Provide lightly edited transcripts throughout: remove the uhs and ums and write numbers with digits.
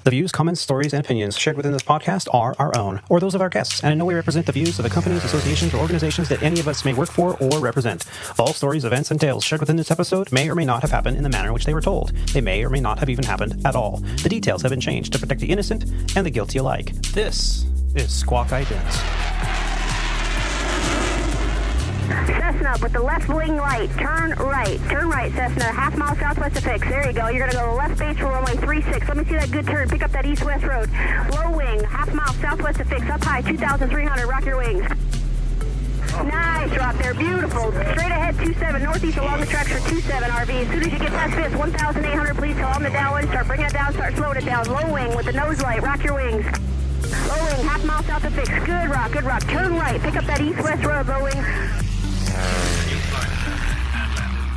The views, comments, stories, and opinions shared within this podcast are our own, or those of our guests, and in no way represent the views of the companies, associations, or organizations that any of us may work for or represent. All stories, events, and tales shared within this episode may or may not have happened in the manner in which they were told. They may or may not have even happened at all. The details have been changed to protect the innocent and the guilty alike. This is Squawk Ident. Cessna with the left wing right. Turn right. Turn right, Cessna. Half mile southwest of Fix. There you go. You're going to go left base for runway 36. Let me see that good turn. Pick up that east-west road. Low wing. Half mile southwest of Fix. Up high. 2,300. Rock your wings. Nice rock there. Beautiful. Straight ahead 27. Northeast along the tracks for 27 RV. As soon as you get past Fifth, 1,800, please go on the downwind. Start bringing it down. Start slowing it down. Low wing with the nose light. Rock your wings. Low wing. Half mile south of Fix. Good rock. Good rock. Turn right. Pick up that east-west road. Low wing.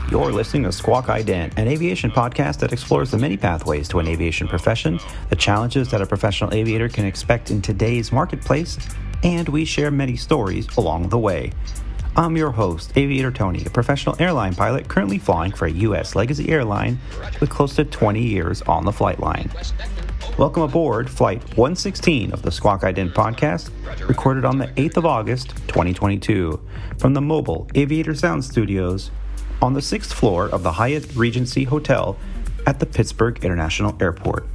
You're listening to Squawk Ident, an aviation podcast that explores the many pathways to an aviation profession, the challenges that a professional aviator can expect in today's marketplace, and we share many stories along the way. I'm your host, Aviator Tony, a professional airline pilot currently flying for a U.S. legacy airline with close to 20 years on the flight line. Welcome aboard Flight 116 of the Squawk Ident podcast, recorded on the 8th of August, 2022, from the Mobile Aviator Sound Studios on the 6th floor of the Hyatt Regency Hotel at the Pittsburgh International Airport.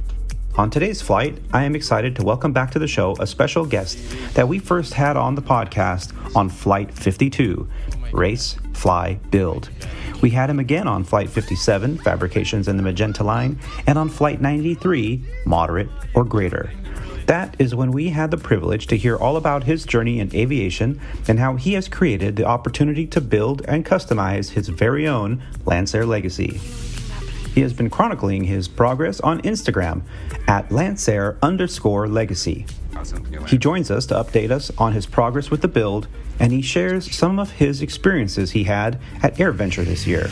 On today's flight, I am excited to welcome back to the show a special guest that we first had on the podcast on Flight 52, Race, Fly, Build. We had him again on Flight 57, Fabrications in the Magenta Line, and on Flight 93, Moderate or Greater. That is when we had the privilege to hear all about his journey in aviation and how he has created the opportunity to build and customize his very own Lancer Legacy. He has been chronicling his progress on Instagram at Lancer_Legacy. He joins us to update us on his progress with the build, and he shares some of his experiences he had at AirVenture this year.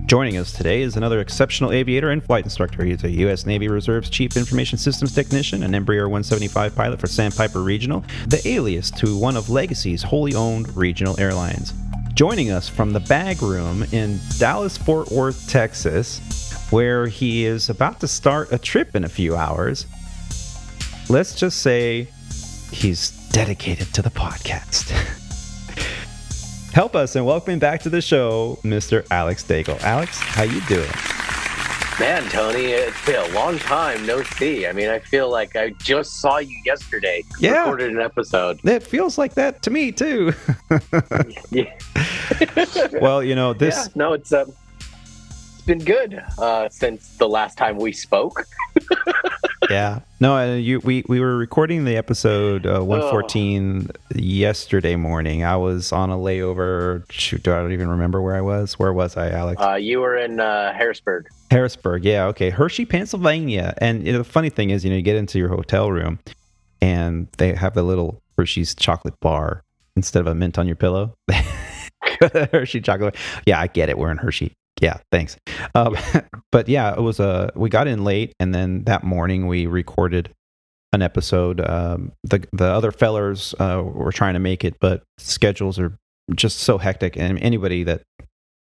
Joining us today is another exceptional aviator and flight instructor. He is a U.S. Navy Reserve's Chief Information Systems Technician, an Embraer 175 pilot for Sandpiper Regional, the alias to one of Legacy's wholly owned regional airlines. Joining us from the bag room in Dallas-Fort Worth, Texas, where he is about to start a trip in a few hours. Let's just say he's dedicated to the podcast. Help us and welcome back to the show, Mr. Alex Daigle. Alex, how you doing? Man, Tony, it's been a long time no see. I mean, I feel like I just saw you yesterday. Yeah. Recorded an episode. It feels like that to me, too. Yeah. Well, you know, this... Yeah, no, it's been good since the last time we spoke. Yeah. No, we were recording the episode 114 yesterday morning. I was on a layover. Shoot, I don't even remember where I was. Where was I, Alex? You were in Harrisburg. Harrisburg, yeah, okay. Hershey, Pennsylvania. And the funny thing is, you get into your hotel room, and they have the little Hershey's chocolate bar instead of a mint on your pillow. Hershey chocolate. Yeah, I get it. We're in Hershey. Yeah, thanks. But yeah, it was we got in late, and then that morning we recorded an episode. The other fellers were trying to make it, but schedules are just so hectic, and anybody that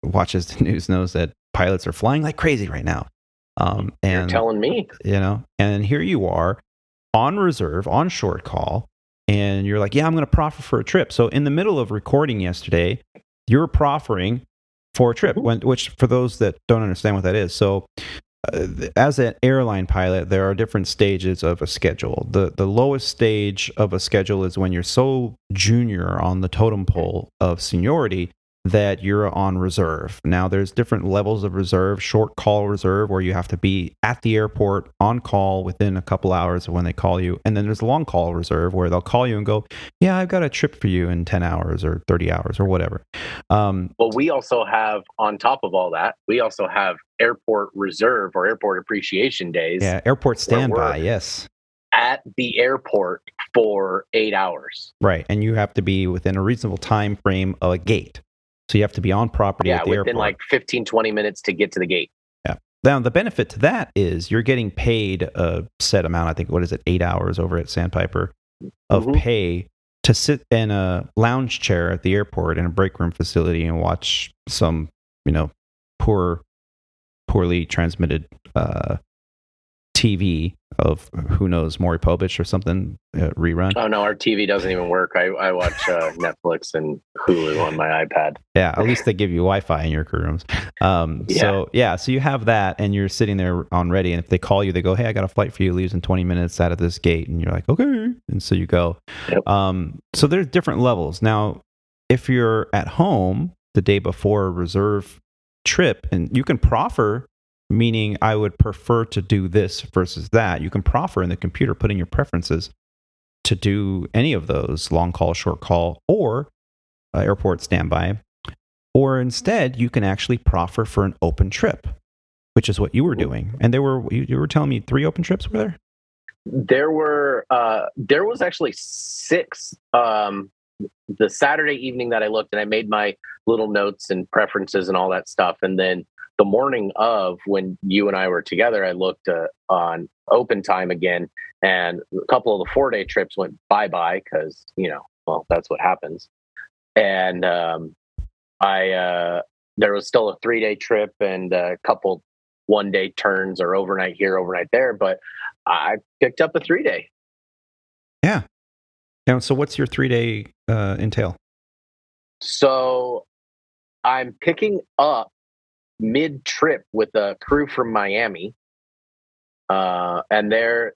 watches the news knows that pilots are flying like crazy right now. And you're telling me, and here you are on reserve, on short call, and you're like, yeah, I'm going to proffer for a trip. So in the middle of recording yesterday, you're proffering for a trip, which for those that don't understand what that is. So as an airline pilot, there are different stages of a schedule. The lowest stage of a schedule is when you're so junior on the totem pole of seniority that you're on reserve. Now, there's different levels of reserve. Short call reserve, where you have to be at the airport on call within a couple hours of when they call you. And then there's long call reserve, where they'll call you and go, yeah, I've got a trip for you in 10 hours or 30 hours or whatever. Well, we also have, on top of all that, we also have airport reserve or airport appreciation days. Yeah, airport standby, yes. At the airport for 8 hours. Right, and you have to be within a reasonable time frame of a gate. So you have to be on property at the airport. Yeah, within like 15, 20 minutes to get to the gate. Yeah. Now, the benefit to that is you're getting paid a set amount, I think, 8 hours over at Sandpiper of pay to sit in a lounge chair at the airport in a break room facility and watch some, poor poorly transmitted TV of who knows, Maury Povich or something rerun. Oh no, our TV doesn't even work. I watch Netflix and Hulu on my iPad. Yeah, at least they give you Wi-Fi in your rooms. So you have that, and you're sitting there on ready. And if they call you, they go, "Hey, I got a flight for you. Leaves in 20 minutes out of this gate," and you're like, "Okay," and so you go. Yep. So there's different levels. Now, if you're at home the day before a reserve trip, and you can proffer. Meaning, I would prefer to do this versus that. You can proffer in the computer, put in your preferences to do any of those, long call, short call, or airport standby. Or instead, you can actually proffer for an open trip, which is what you were doing. And you were telling me 3 open trips were there? There was actually 6. The Saturday evening that I looked, and I made my little notes and preferences and all that stuff, and then the morning of when you and I were together, I looked on open time again, and a couple of the 4-day trips went bye-bye because, that's what happens. And there was still a 3-day trip and a couple 1-day turns or overnight here, overnight there, but I picked up a 3-day. Yeah. Now, so what's your 3-day entail? So I'm picking up mid-trip with a crew from Miami, and they're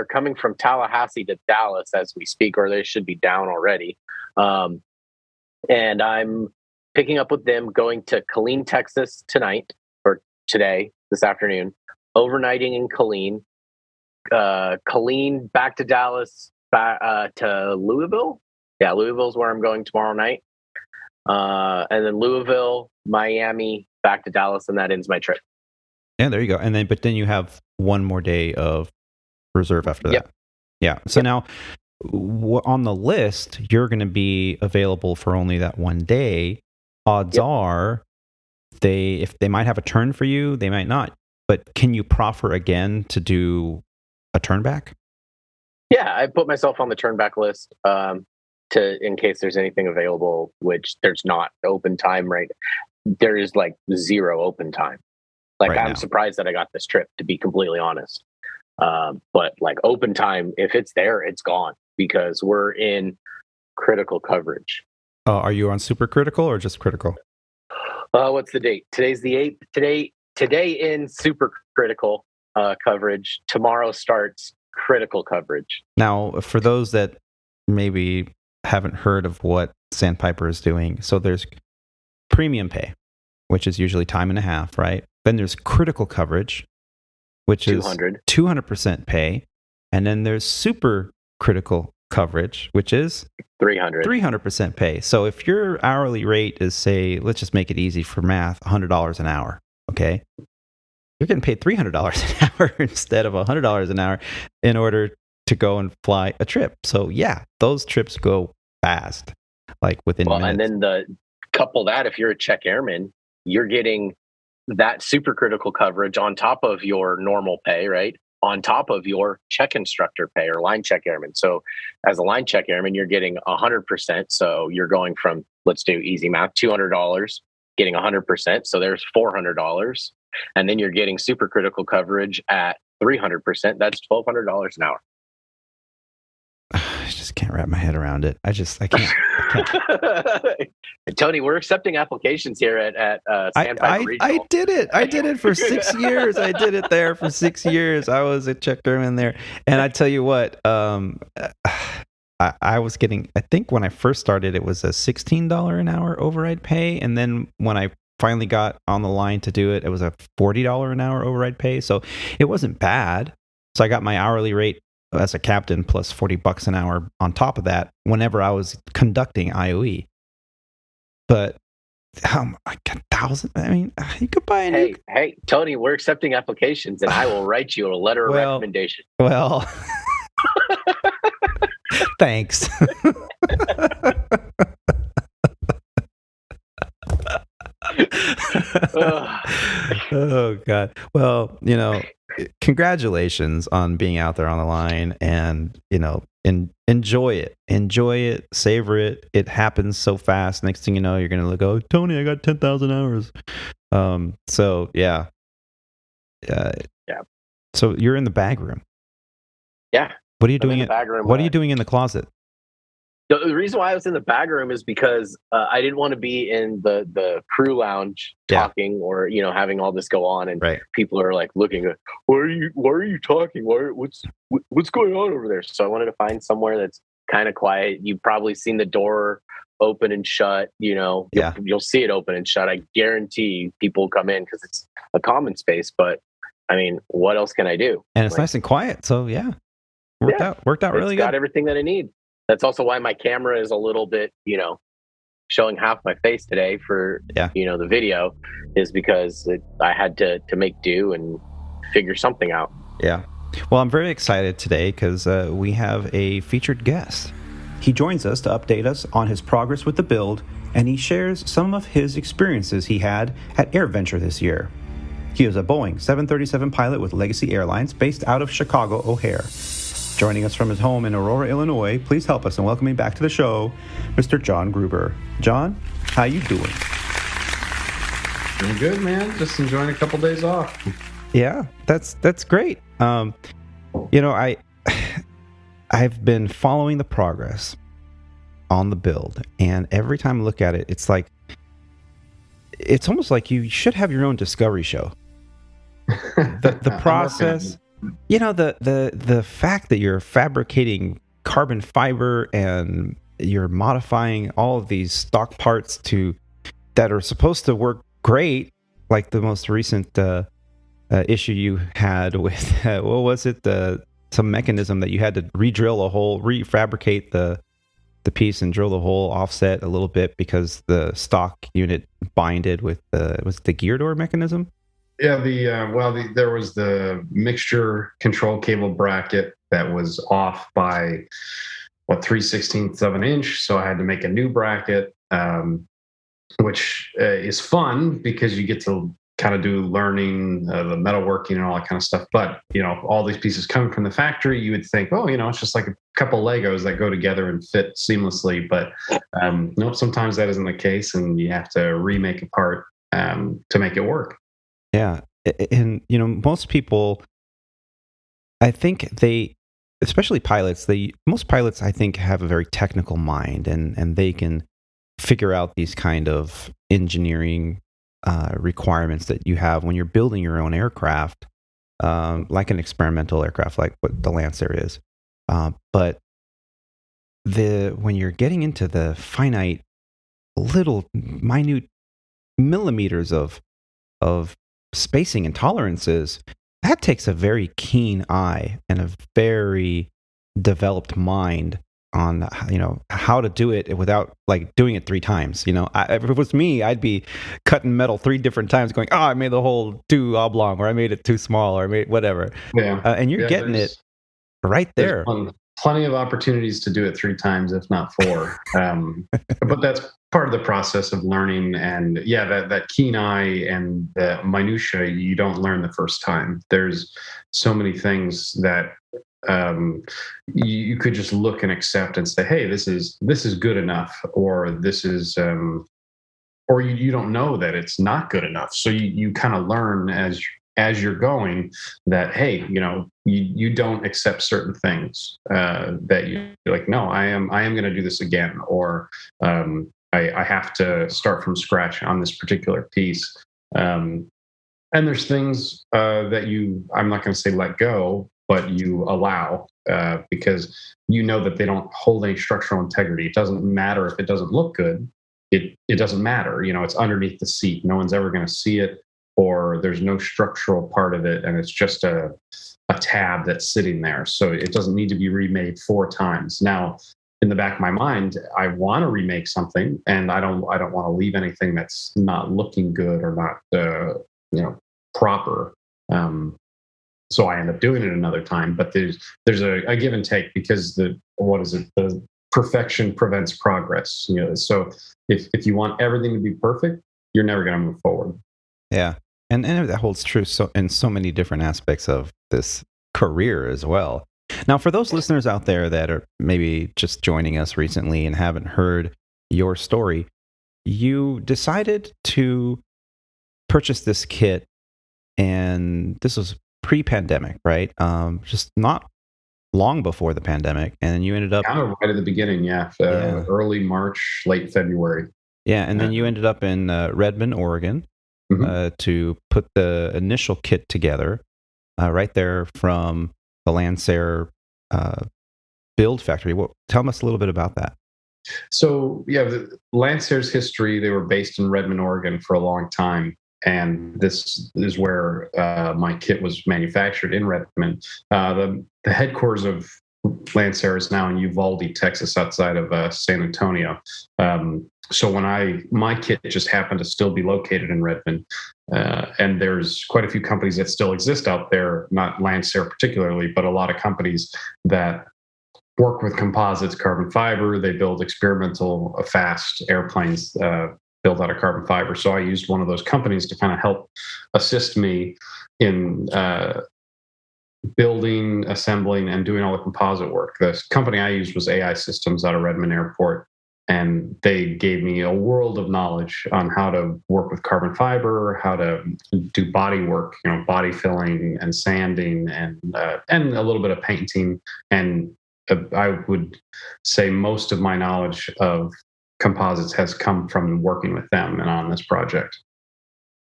coming from Tallahassee to Dallas as we speak, or they should be down already. And I'm picking up with them, going to Killeen, Texas tonight, or today, this afternoon, overnighting in Killeen, Killeen back to Dallas, back to Louisville. Yeah, Louisville's where I'm going tomorrow night, and then Louisville, Miami, back to Dallas, and that ends my trip. Yeah, there you go. And then you have one more day of reserve after that. Yep. Yeah. So now on the list, you're going to be available for only that one day. Odds are if they might have a turn for you, they might not. But can you proffer again to do a turn back? Yeah, I put myself on the turn back list in case there's anything available, which there's not open time right. There is like 0 open time. Like right I'm now. Surprised that I got this trip, to be completely honest. But like open time, if it's there, it's gone because we're in critical coverage. Are you on super critical or just critical? What's the date? Today's the 8th. Today in super critical coverage. Tomorrow starts critical coverage. Now, for those that maybe haven't heard of what Sandpiper is doing, so there's premium pay, which is usually time and a half, right? Then there's critical coverage, which is 200% pay. And then there's super critical coverage, which is 300% pay. So if your hourly rate is, say, let's just make it easy for math, $100 an hour, okay? You're getting paid $300 an hour instead of $100 an hour in order to go and fly a trip. So yeah, those trips go fast, like within minutes. And then couple that, if you're a check airman, you're getting that super critical coverage on top of your normal pay, right? On top of your check instructor pay or line check airman. So as a line check airman, you're getting 100%. So you're going from, let's do easy math, $200, getting 100%. So there's $400. And then you're getting super critical coverage at 300%. That's $1,200 an hour. I just can't wrap my head around it. I can't. Tony, we're accepting applications here at Sandpiper Regional. I did it. I did it for 6 years. I did it there for 6 years. I was a check airman there. And I tell you what, I was getting, I think when I first started, it was a $16 an hour override pay. And then when I finally got on the line to do it, it was a $40 an hour override pay. So it wasn't bad. So I got my hourly rate as a captain plus $40 an hour on top of that whenever I was conducting IOE. But like 1,000, I mean, you could buy a Hey, Tony, we're accepting applications and I will write you a letter of recommendation. Well, thanks. Oh God. Well, congratulations on being out there on the line, and enjoy it, savor it. It happens so fast. Next thing you know, you're gonna go, Tony, I got 10,000 hours. So yeah, Yeah. So you're in the bag room. Yeah. What are you I'm doing? in the bag room. What are you doing in the closet? The reason why I was in the bag room is because I didn't want to be in the crew lounge talking or having all this go on, and people are like looking at, why are you talking? What's going on over there? So I wanted to find somewhere that's kind of quiet. You've probably seen the door open and shut. You'll see it open and shut. I guarantee people come in because it's a common space. But I mean, what else can I do? And it's nice and quiet. So worked out really good. It's got everything that I need. That's also why my camera is a little bit, showing half my face today for, the video, is because I had to make do and figure something out. Yeah. Well, I'm very excited today because we have a featured guest. He joins us to update us on his progress with the build, and he shares some of his experiences he had at AirVenture this year. He is a Boeing 737 pilot with Legacy Airlines based out of Chicago O'Hare. Joining us from his home in Aurora, Illinois, please help us in welcoming back to the show, Mr. John Gruber. John, how you doing? Doing good, man. Just enjoying a couple days off. Yeah, that's great. I've been following the progress on the build, and every time I look at it, it's almost like you should have your own Discovery show. The process. The fact that you're fabricating carbon fiber and you're modifying all of these stock parts that are supposed to work great, like the most recent issue you had with what was it? Some mechanism that you had to re-drill a hole, refabricate the piece and drill the hole offset a little bit because the stock unit binded with the gear door mechanism. Yeah, there was the mixture control cable bracket that was off by 3/16 of an inch, so I had to make a new bracket, which is fun because you get to kind of do learning the metalworking and all that kind of stuff. But all these pieces coming from the factory, you would think, it's just like a couple Legos that go together and fit seamlessly. But nope, sometimes that isn't the case, and you have to remake a part to make it work. Yeah. And, most people, I think especially pilots, most pilots, I think, have a very technical mind and they can figure out these kind of engineering requirements that you have when you're building your own aircraft, like an experimental aircraft, like what the Lancer is. But when you're getting into the finite, little, minute millimeters of spacing and tolerances, that takes a very keen eye and a very developed mind on how to do it without doing it 3 times. If it was me, I'd be cutting metal 3 different times, going, I made the hole too oblong, or I made it too small, or I made whatever. Yeah, and you're getting it right there. Plenty of opportunities to do it 3 times, if not 4. But that's part of the process of learning. And that keen eye and the minutia, you don't learn the first time. There's so many things that you could just look and accept and say, hey, this is good enough, or this is, or you don't know that it's not good enough. So you kind of learn as you're going that, hey, you don't accept certain things that you're like, no, I am going to do this again, or I have to start from scratch on this particular piece. And there's things that I'm not going to say let go, but you allow because that they don't hold any structural integrity. It doesn't matter if it doesn't look good. It doesn't matter. It's underneath the seat. No one's ever going to see it, or there's no structural part of it, and it's just a tab that's sitting there. So it doesn't need to be remade 4 times. Now, in the back of my mind, I want to remake something, and I don't want to leave anything that's not looking good or not proper. So I end up doing it another time. But there's a give and take, because the perfection prevents progress. So if you want everything to be perfect, you're never going to move forward. Yeah. And that holds true in so many different aspects of this career as well. Now, for those listeners out there that are maybe just joining us recently and haven't heard your story, you decided to purchase this kit and this was pre-pandemic, right? Just not long before the pandemic, and you ended up kind of right at the beginning, yeah. Early March, late February. Yeah, and then you ended up in Redmond, Oregon, to put the initial kit together, right there from the Lancer build factory. Tell us a little bit about that. So, yeah, the Lancer's history, they were based in Redmond, Oregon for a long time. And this is where my kit was manufactured, in Redmond. The headquarters of Lancer is now in Uvalde, Texas, outside of San Antonio. So my kit just happened to still be located in Redmond. And there's quite a few companies that still exist out there, not Lancer particularly, but a lot of companies that work with composites, carbon fiber. They build experimental fast airplanes built out of carbon fiber. So I used one of those companies to kind of help assist me in building, assembling, and doing all the composite work. The company I used was AI Systems out of Redmond Airport, and they gave me a world of knowledge on how to work with carbon fiber, how to do body work, body filling and sanding, and a little bit of painting. And I would say most of my knowledge of composites has come from working with them and on this project.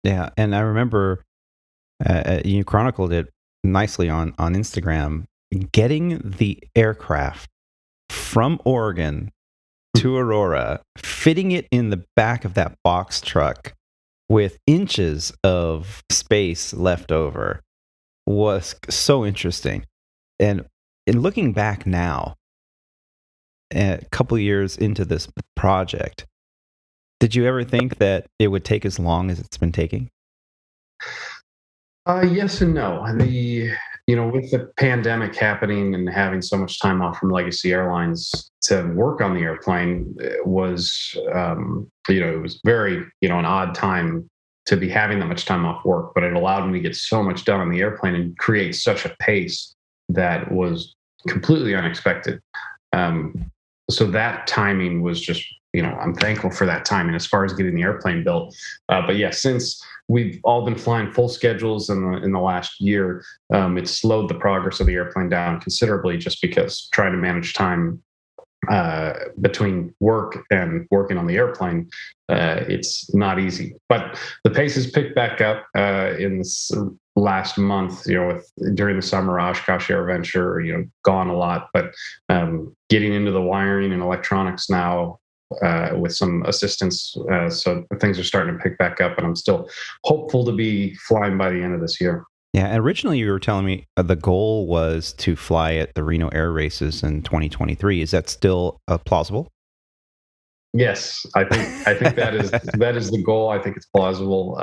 Yeah, and I remember you chronicled it nicely on Instagram, getting the aircraft from Oregon to Aurora, fitting it in the back of that box truck with inches of space left over was so interesting. And in looking back now, a couple years into this project, did you ever think that it would take as long as it's been taking? Yes and no. With the pandemic happening and having so much time off from Legacy Airlines to work on the airplane was, it was very, an odd time to be having that much time off work, but it allowed me to get so much done on the airplane and create such a pace that was completely unexpected. So that timing was just, I'm thankful for that timing as far as getting the airplane built. But yeah, since we've all been flying full schedules in the last year, it's slowed the progress of the airplane down considerably, just because trying to manage time between work and working on the airplane, it's not easy. But the pace has picked back up in this last month, during the summer, Oshkosh Air Venture, gone a lot, but getting into the wiring and electronics now with some assistance. So things are starting to pick back up, and I'm still hopeful to be flying by the end of this year. Yeah, originally you were telling me the goal was to fly at the Reno Air Races in 2023. Is that still plausible? Yes, I think that is the goal. I think it's plausible.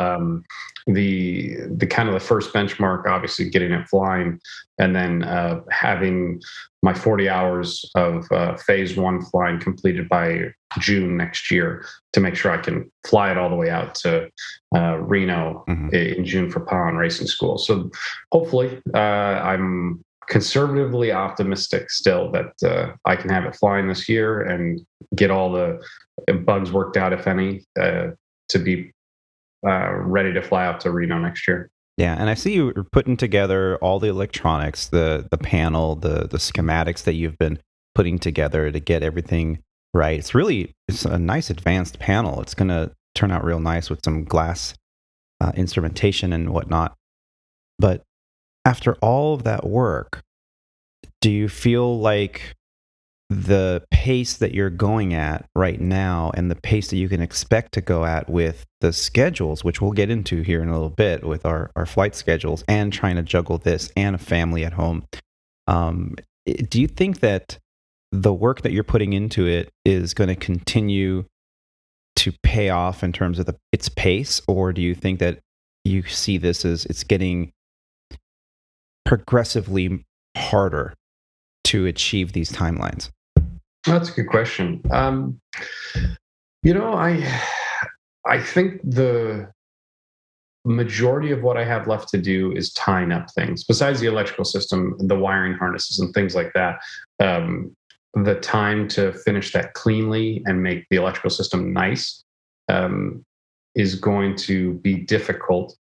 The kind of the first benchmark, obviously, getting it flying, and then having my 40 hours of phase one flying completed by June next year to make sure I can fly it all the way out to Reno in June for Pond Racing School. So hopefully, I'm conservatively optimistic still that I can have it flying this year and get all the bugs worked out, if any, to be ready to fly out to Reno next year. Yeah, and I see you are putting together all the electronics, the panel, the schematics that you've been putting together to get everything right. It's a nice advanced panel. It's going to turn out real nice with some glass instrumentation and whatnot. But after all of that work, do you feel like the pace that you're going at right now and the pace that you can expect to go at with the schedules, which we'll get into here in a little bit with our flight schedules and trying to juggle this and a family at home, do you think that the work that you're putting into it is going to continue to pay off in terms of its pace, or do you think that you see this as it's getting progressively harder to achieve these timelines? That's a good question. I think the majority of what I have left to do is tying up things. Besides the electrical system, the wiring harnesses and things like that, the time to finish that cleanly and make the electrical system nice is going to be difficult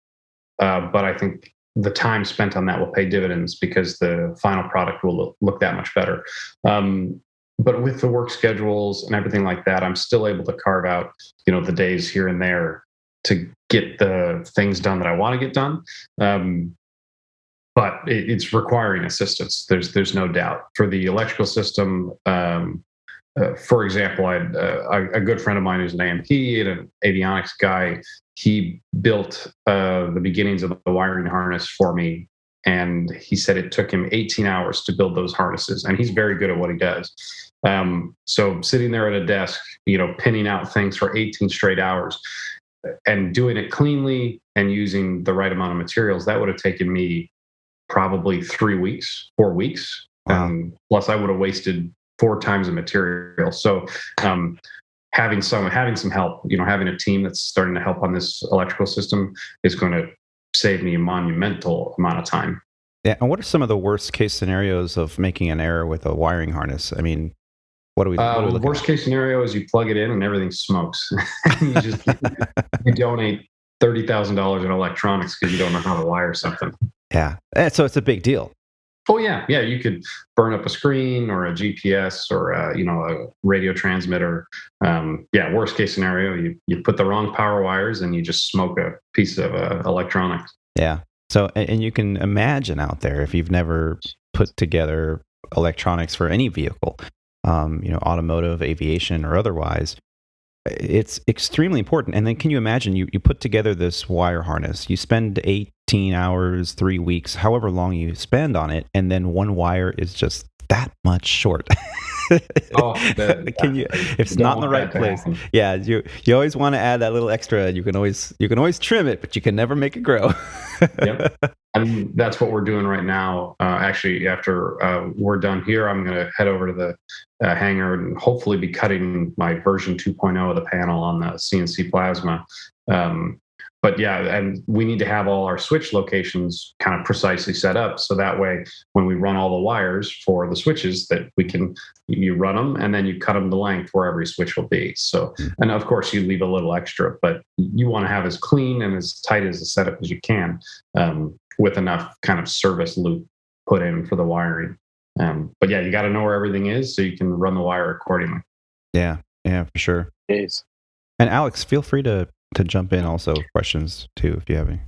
but I think the time spent on that will pay dividends because the final product will look that much better. But with the work schedules and everything like that, I'm still able to carve out, the days here and there to get the things done that I want to get done. But it's requiring assistance. There's no doubt. For the electrical system, for example, a good friend of mine who's an AMP and an avionics guy. He built the beginnings of the wiring harness for me, and he said it took him 18 hours to build those harnesses, and he's very good at what he does. So sitting there at a desk, pinning out things for 18 straight hours and doing it cleanly and using the right amount of materials, that would have taken me probably 3 weeks, 4 weeks. Wow. Plus I would have wasted 4 times the material. So having some help, having a team that's starting to help on this electrical system is going to save me a monumental amount of time. Yeah. And what are some of the worst case scenarios of making an error with a wiring harness? I mean, what are we looking worst case scenario is you plug it in and everything smokes. you donate $30,000 in electronics because you don't know how to wire something. Yeah. And so it's a big deal. Oh yeah. You could burn up a screen or a GPS or a radio transmitter. Worst case scenario, you put the wrong power wires and you just smoke a piece of electronics. Yeah. So, and you can imagine out there, if you've never put together electronics for any vehicle, automotive, aviation, or otherwise, it's extremely important. And then can you imagine you put together this wire harness, you spend 18 hours, 3 weeks, however long you spend on it, and then one wire is just that much short. If it's not in the right place, you always want to add that little extra. You can always trim it, but you can never make it grow. Yep. And that's what we're doing right now. Actually, after we're done here, I'm going to head over to the hangar and hopefully be cutting my version 2.0 of the panel on the CNC plasma. But yeah, and we need to have all our switch locations kind of precisely set up. So that way, when we run all the wires for the switches, that you run them and then you cut them to length where every switch will be. So, and of course you leave a little extra, but you want to have as clean and as tight as a setup as you can, with enough kind of service loop put in for the wiring. But yeah, you got to know where everything is so you can run the wire accordingly. Yeah, for sure. It is. And Alex, feel free to jump in also, questions too, if you have any.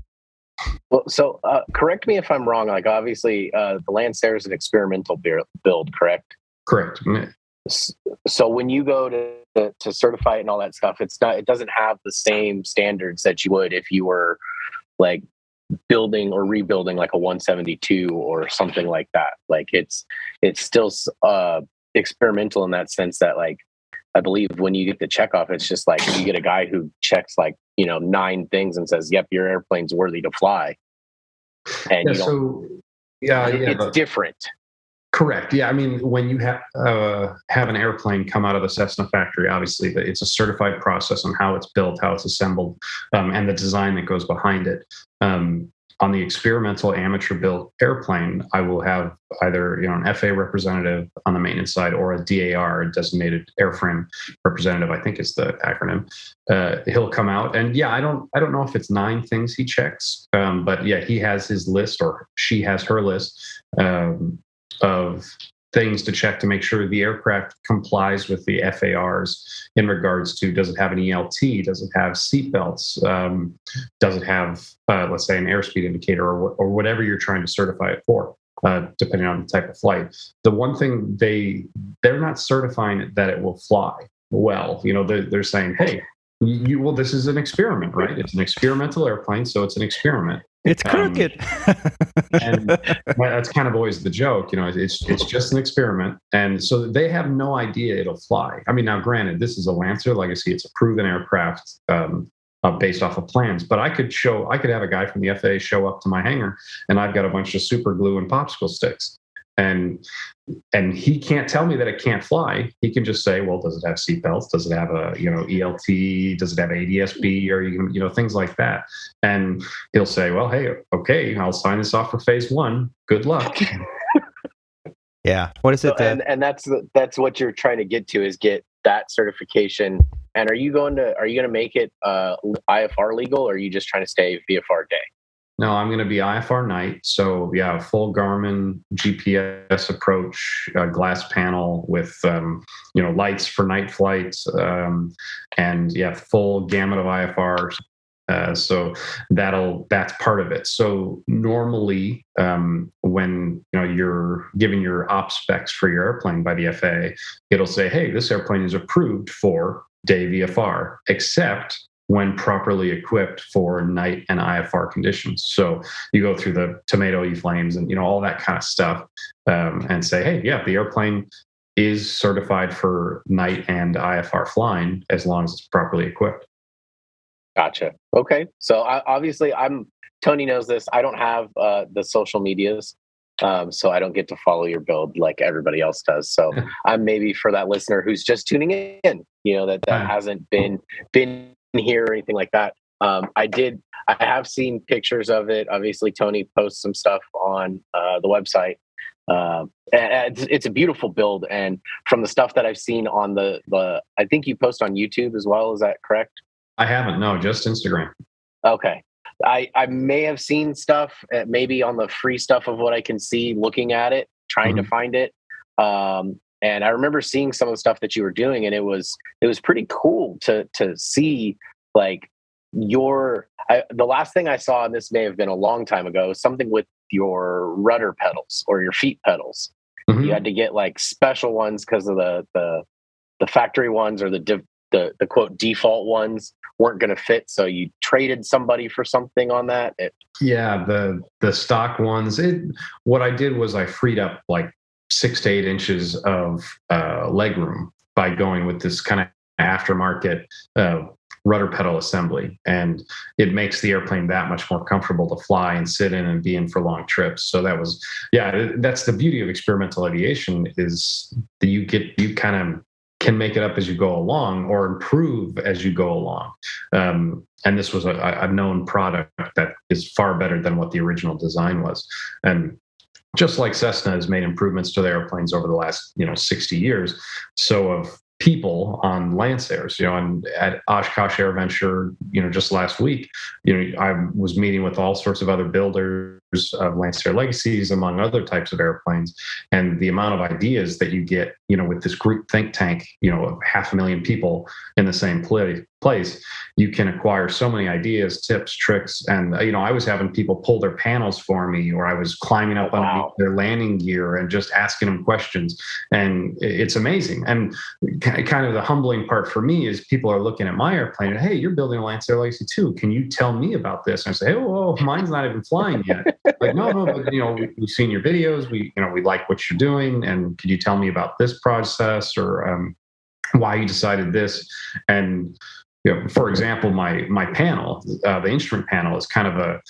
Well, so correct me if I'm wrong. Like obviously, the Lancer is an experimental build, correct? Correct. So when you go to certify it and all that stuff, it doesn't have the same standards that you would if you were like building or rebuilding like a 172 or something like that. Like it's still experimental in that sense that, like, I believe when you get the checkoff, it's just like you get a guy who checks 9 things and says, "Yep, your airplane's worthy to fly." And it's different. Correct. Yeah, I mean, when you have an airplane come out of the Cessna factory, obviously it's a certified process on how it's built, how it's assembled, and the design that goes behind it. On the experimental amateur built airplane, I will have either an FA representative on the maintenance side or a DAR, designated airframe representative, I think is the acronym. He'll come out and I don't know if it's 9 things he checks, but yeah, he has his list or she has her list of things to check to make sure the aircraft complies with the FARs in regards to, does it have an ELT? Does it have seat belts? Does it have, let's say, an airspeed indicator or whatever you're trying to certify it for, depending on the type of flight. The one thing they're not certifying that it will fly well. They're saying, hey, this is an experiment, right? It's an experimental airplane, so it's an experiment. It's crooked. And that's kind of always the joke, it's just an experiment. And so they have no idea it'll fly. I mean, now granted, this is a Lancer Legacy. It's a proven aircraft based off of plans, but I could have a guy from the FAA show up to my hangar and I've got a bunch of super glue and popsicle sticks. And he can't tell me that it can't fly. He can just say, well, does it have seatbelts? Does it have a ELT? Does it have ADS-B or things like that? And he'll say, well, hey, okay, I'll sign this off for phase 1. Good luck. Yeah. What is it? And that's what you're trying to get to, is get that certification. And are you going to make it IFR legal, or are you just trying to stay VFR day? No, I'm going to be IFR night. So yeah, full Garmin GPS approach, glass panel with lights for night flights, and yeah, full gamut of IFR. So that's part of it. So normally, when you're giving your op specs for your airplane by the FAA, it'll say, "Hey, this airplane is approved for day VFR, except when properly equipped for night and IFR conditions." So you go through the TOMATOAFLAMES and all that kind of stuff, and say, "Hey, yeah, the airplane is certified for night and IFR flying as long as it's properly equipped." Gotcha. Okay. So obviously, Tony knows this. I don't have the social medias, so I don't get to follow your build like everybody else does. So I'm maybe for that listener who's just tuning in, that hasn't been here or anything like that. I have seen pictures of it. Obviously, Tony posts some stuff on the website. And it's a beautiful build, and from the stuff that I've seen on the I think you post on YouTube as well. Is that correct? I haven't. No, just Instagram. Okay. I may have seen stuff, maybe on the free stuff of what I can see, looking at it, trying to find it. And I remember seeing some of the stuff that you were doing, and it was pretty cool to see like the last thing I saw, and this may have been a long time ago, something with your rudder pedals or your feet pedals. Mm-hmm. You had to get like special ones because of the factory ones or the quote default ones weren't going to fit, so you traded somebody for something on that. Yeah, the stock ones. What I did was I freed up like 6 to 8 inches of leg room by going with this kind of aftermarket rudder pedal assembly, and it makes the airplane that much more comfortable to fly and sit in and be in for long trips. So that's the beauty of experimental aviation, is that you kind of can make it up as you go along or improve as you go along. And this was a known product that is far better than what the original design was. And just like Cessna has made improvements to their airplanes over the last 60 years, so have people on Lancers. And at Oshkosh Air Venture, just last week, I was meeting with all sorts of other builders of Lancer Legacies, among other types of airplanes, and the amount of ideas that you get, with this group think tank, of 500,000 people in the same place, you can acquire so many ideas, tips, tricks. And, I was having people pull their panels for me, or I was climbing up on their landing gear and just asking them questions. And it's amazing. And kind of the humbling part for me is people are looking at my airplane and, "Hey, you're building a Lancer Legacy too. Can you tell me about this?" And I say, "Oh, mine's not even flying yet." Like, no, but we've seen your videos. We like what you're doing. And could you tell me about this process, or why you decided this? And for example, my panel, the instrument panel, is kind of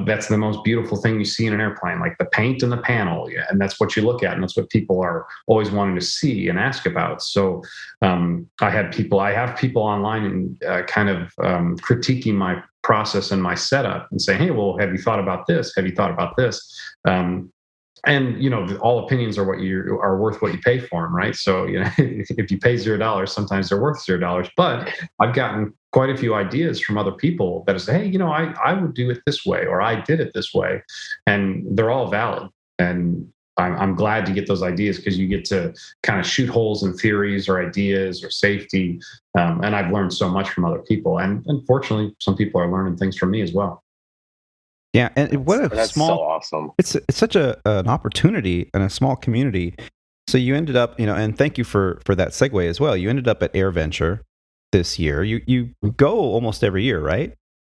that's the most beautiful thing you see in an airplane, like the paint and the panel. Yeah, and that's what you look at, and that's what people are always wanting to see and ask about. So I have people online and kind of critiquing my process and my setup and saying, "Hey, well, have you thought about this? Have you thought about this?" And all opinions are worth what you pay for them, right? So if you pay $0, sometimes they're worth $0. But I've gotten quite a few ideas from other people that say, "Hey, I would do it this way," or "I did it this way," and they're all valid. And I'm glad to get those ideas, because you get to kind of shoot holes in theories or ideas or safety. And I've learned so much from other people, and unfortunately, some people are learning things from me as well. Yeah, and that's so awesome. It's such an opportunity and a small community. So you ended up, and thank you for that segue as well. You ended up at Air Venture this year. You go almost every year, right?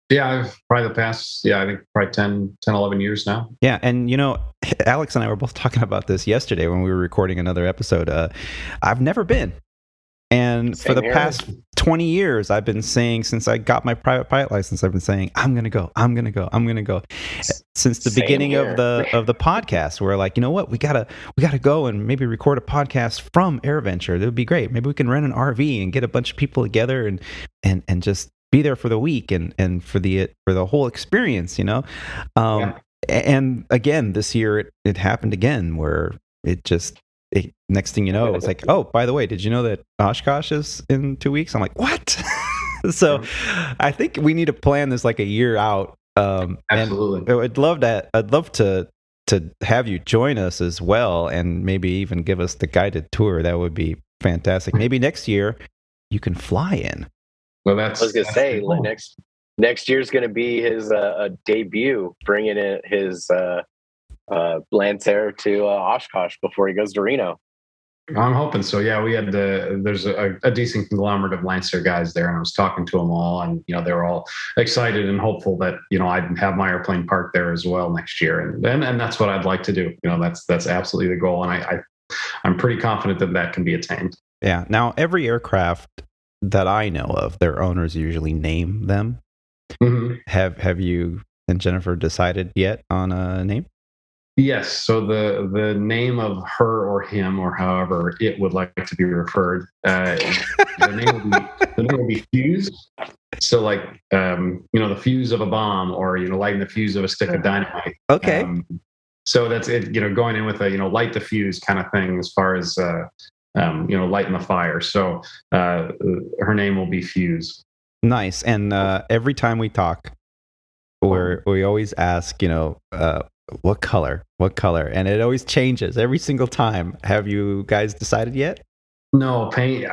Yeah, probably the past, I think probably 10, 11 years now. Yeah, and Alex and I were both talking about this yesterday when we were recording another episode. I've never been. And for the past 20 years, I've been saying, since I got my private pilot license, I've been saying, I'm going to go. Since the beginning of the podcast, we're like, we gotta go and maybe record a podcast from Air Venture. That would be great. Maybe we can rent an RV and get a bunch of people together and just be there for the week and for the whole experience, And again, this year it happened again, where next thing you know, it's like, "Oh, by the way, did you know that Oshkosh is in 2 weeks?" I'm like, "What?" So I think we need to plan this like a year out Absolutely. And I'd love that. I'd love to have you join us as well, and maybe even give us the guided tour. That would be fantastic. Maybe next year you can fly in. Well, I was going to say cool. next year's going to be his debut, bringing in his Lancer to Oshkosh before he goes to Reno. I'm hoping so. Yeah, we had there's a decent conglomerate of Lancer guys there, and I was talking to them all, and they were all excited and hopeful that I'd have my airplane parked there as well next year, and that's what I'd like to do. That's absolutely the goal, and I'm pretty confident that can be attained. Yeah. Now, every aircraft that I know of, their owners usually name them. Mm-hmm. Have you and Jennifer decided yet on a name? Yes. So the name of her or him or however it would like to be referred, the name will be Fuse. So like the fuse of a bomb, or lighting the fuse of a stick of dynamite. Okay. So that's it. Going in with a light the fuse kind of thing as far as lighting the fire. So her name will be Fuse. Nice. And every time we talk, we always ask, what color, and it always changes every single time. Have you guys decided yet? No, paint.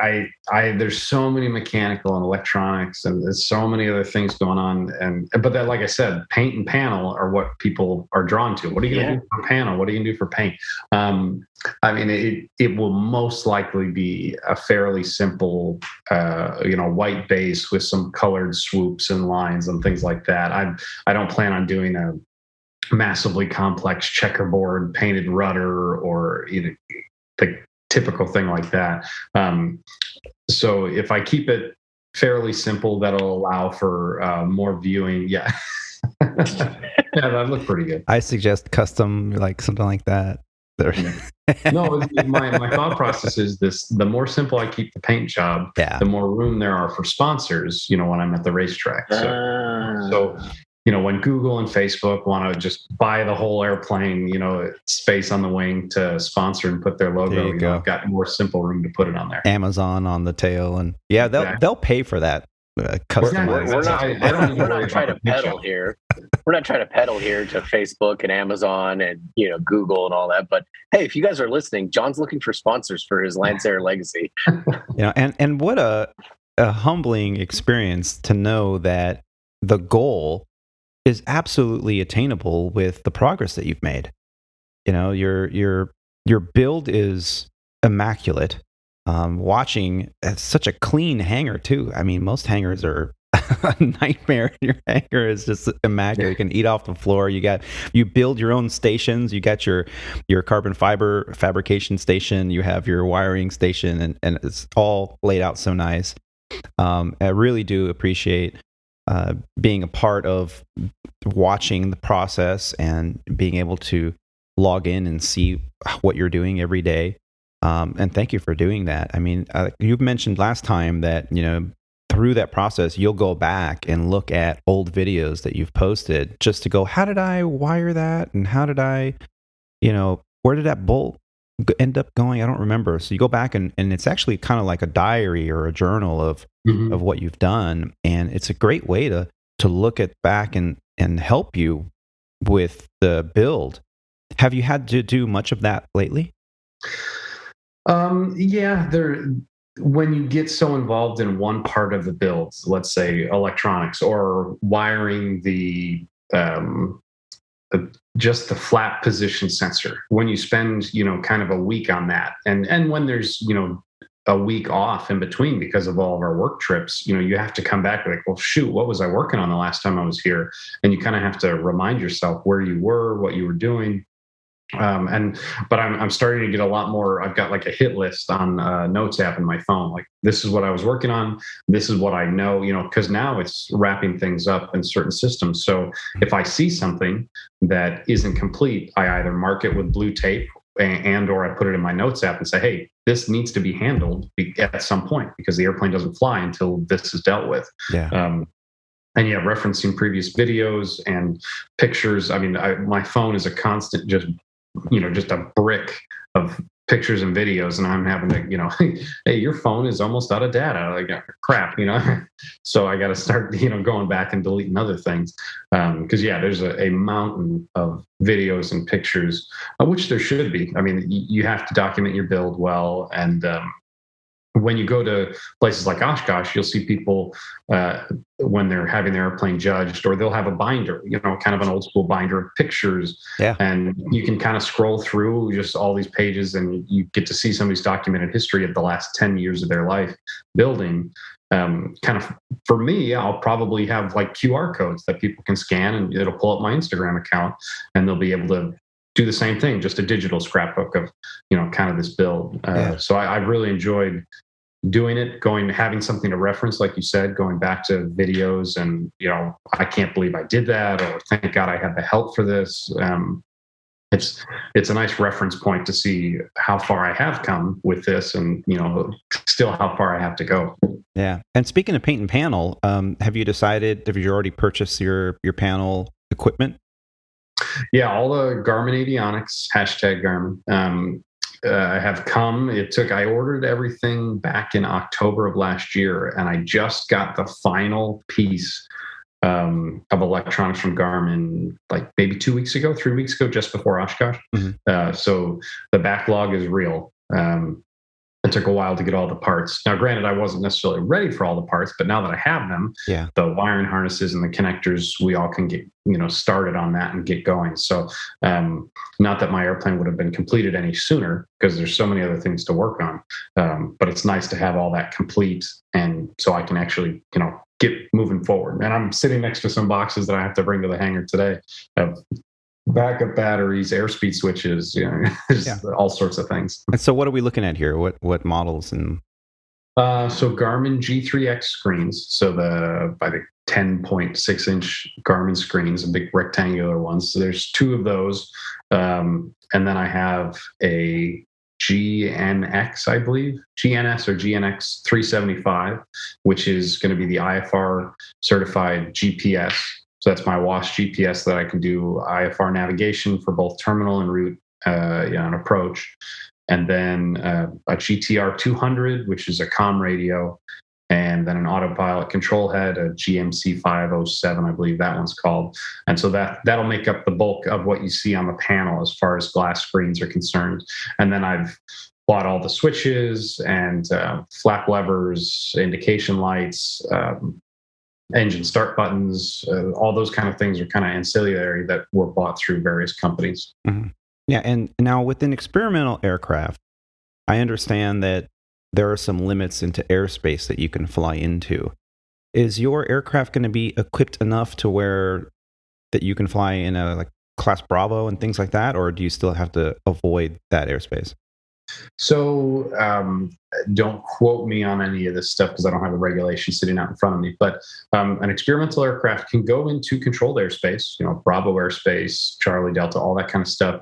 There's so many mechanical and electronics, and there's so many other things going on. But that, like I said, paint and panel are what people are drawn to. What are you going to do for panel? What are you going to do for paint? It will most likely be a fairly simple, white base with some colored swoops and lines and things like that. I don't plan on doing a massively complex checkerboard painted rudder or the typical thing like that. So if I keep it fairly simple, that'll allow for more viewing. Yeah. That'd look pretty good. I suggest custom, like something like that. No, my thought process is this: the more simple I keep the paint job, the more room there are for sponsors, when I'm at the racetrack. So when Google and Facebook want to just buy the whole airplane, space on the wing to sponsor and put their logo, I've got more simple room to put it on there. Amazon on the tail, and they'll pay for that. Customized. We're not trying to peddle here. We're not trying to peddle here to Facebook and Amazon and Google and all that. But hey, if you guys are listening, John's looking for sponsors for his Lancer Legacy. And what a humbling experience to know that the goal is absolutely attainable with the progress that you've made. Your build is immaculate. Watching such a clean hangar too. I mean, most hangars are a nightmare. Your hangar is just immaculate. You can eat off the floor. You build your own stations. You got your carbon fiber fabrication station. You have your wiring station, and it's all laid out so nice. I really do appreciate being a part of watching the process and being able to log in and see what you're doing every day. And thank you for doing that. I mean, you mentioned last time that, through that process, you'll go back and look at old videos that you've posted just to go, how did I wire that? And how did I, where did that bolt end up going? I don't remember. So you go back and it's actually kind of like a diary or a journal of what you've done. And it's a great way to look at back and help you with the build. Have you had to do much of that lately? When you get so involved in one part of the build, let's say electronics or wiring just the flat position sensor, when you spend, kind of a week on that, and when there's, a week off in between because of all of our work trips, you have to come back like, well, shoot, what was I working on the last time I was here? And you kind of have to remind yourself where you were, what you were doing. But I'm starting to get a lot more. I've got like a hit list on Notes app in my phone. Like, this is what I was working on. This is what I know, because now it's wrapping things up in certain systems. So if I see something that isn't complete, I either mark it with blue tape or I put it in my Notes app and say, hey, this needs to be handled at some point because the airplane doesn't fly until this is dealt with. Yeah. And referencing previous videos and pictures. I mean, my phone is a constant just a brick of pictures and videos, and I'm having to, hey, your phone is almost out of data. Like, crap, So I got to start, going back and deleting other things. Because there's a mountain of videos and pictures, which there should be. I mean, you have to document your build well, and when you go to places like Oshkosh, you'll see people when they're having their airplane judged, or they'll have a binder, kind of an old school binder of pictures. Yeah. And you can kind of scroll through just all these pages, and you get to see somebody's documented history of the last 10 years of their life building. Kind of for me, I'll probably have like QR codes that people can scan, and it'll pull up my Instagram account, and they'll be able to do the same thing, just a digital scrapbook of, kind of this build. So I've really enjoyed doing it, having something to reference, like you said, going back to videos and, I can't believe I did that, or thank God I had the help for this. It's a nice reference point to see how far I have come with this, and, still how far I have to go. Yeah. And speaking of paint and panel, have you already purchased your panel equipment? Yeah, all the Garmin avionics, #Garmin, have come. I ordered everything back in October of last year, and I just got the final piece of electronics from Garmin like maybe 3 weeks ago, just before Oshkosh. Mm-hmm. So the backlog is real. It took a while to get all the parts. Now, granted, I wasn't necessarily ready for all the parts, but now that I have them, the wiring harnesses and the connectors, we all can get, started on that and get going. So not that my airplane would have been completed any sooner, because there's so many other things to work on. But it's nice to have all that complete, and so I can actually, get moving forward. And I'm sitting next to some boxes that I have to bring to the hangar today of backup batteries, airspeed switches, all sorts of things. And so what are we looking at here? What models? And so Garmin G3X screens, so by the 10.6 inch Garmin screens, the big rectangular ones. So there's 2 of those. And then I have a GNX, I believe, GNS or GNX 375, which is going to be the IFR certified GPS. So that's my WASH GPS that I can do IFR navigation for both terminal and route and approach. And then a GTR 200, which is a comm radio, and then an autopilot control head, a GMC 507, I believe that one's called. And so that'll make up the bulk of what you see on the panel as far as glass screens are concerned. And then I've bought all the switches and flap levers, indication lights, engine start buttons, all those kind of things are kind of ancillary that were bought through various companies. Mm-hmm. Yeah, and now with an experimental aircraft, I understand that there are some limits into airspace that you can fly into. Is your aircraft going to be equipped enough to where that you can fly in a like Class Bravo and things like that, or do you still have to avoid that airspace? So don't quote me on any of this stuff because I don't have the regulations sitting out in front of me. But an experimental aircraft can go into controlled airspace, Bravo airspace, Charlie, Delta, all that kind of stuff.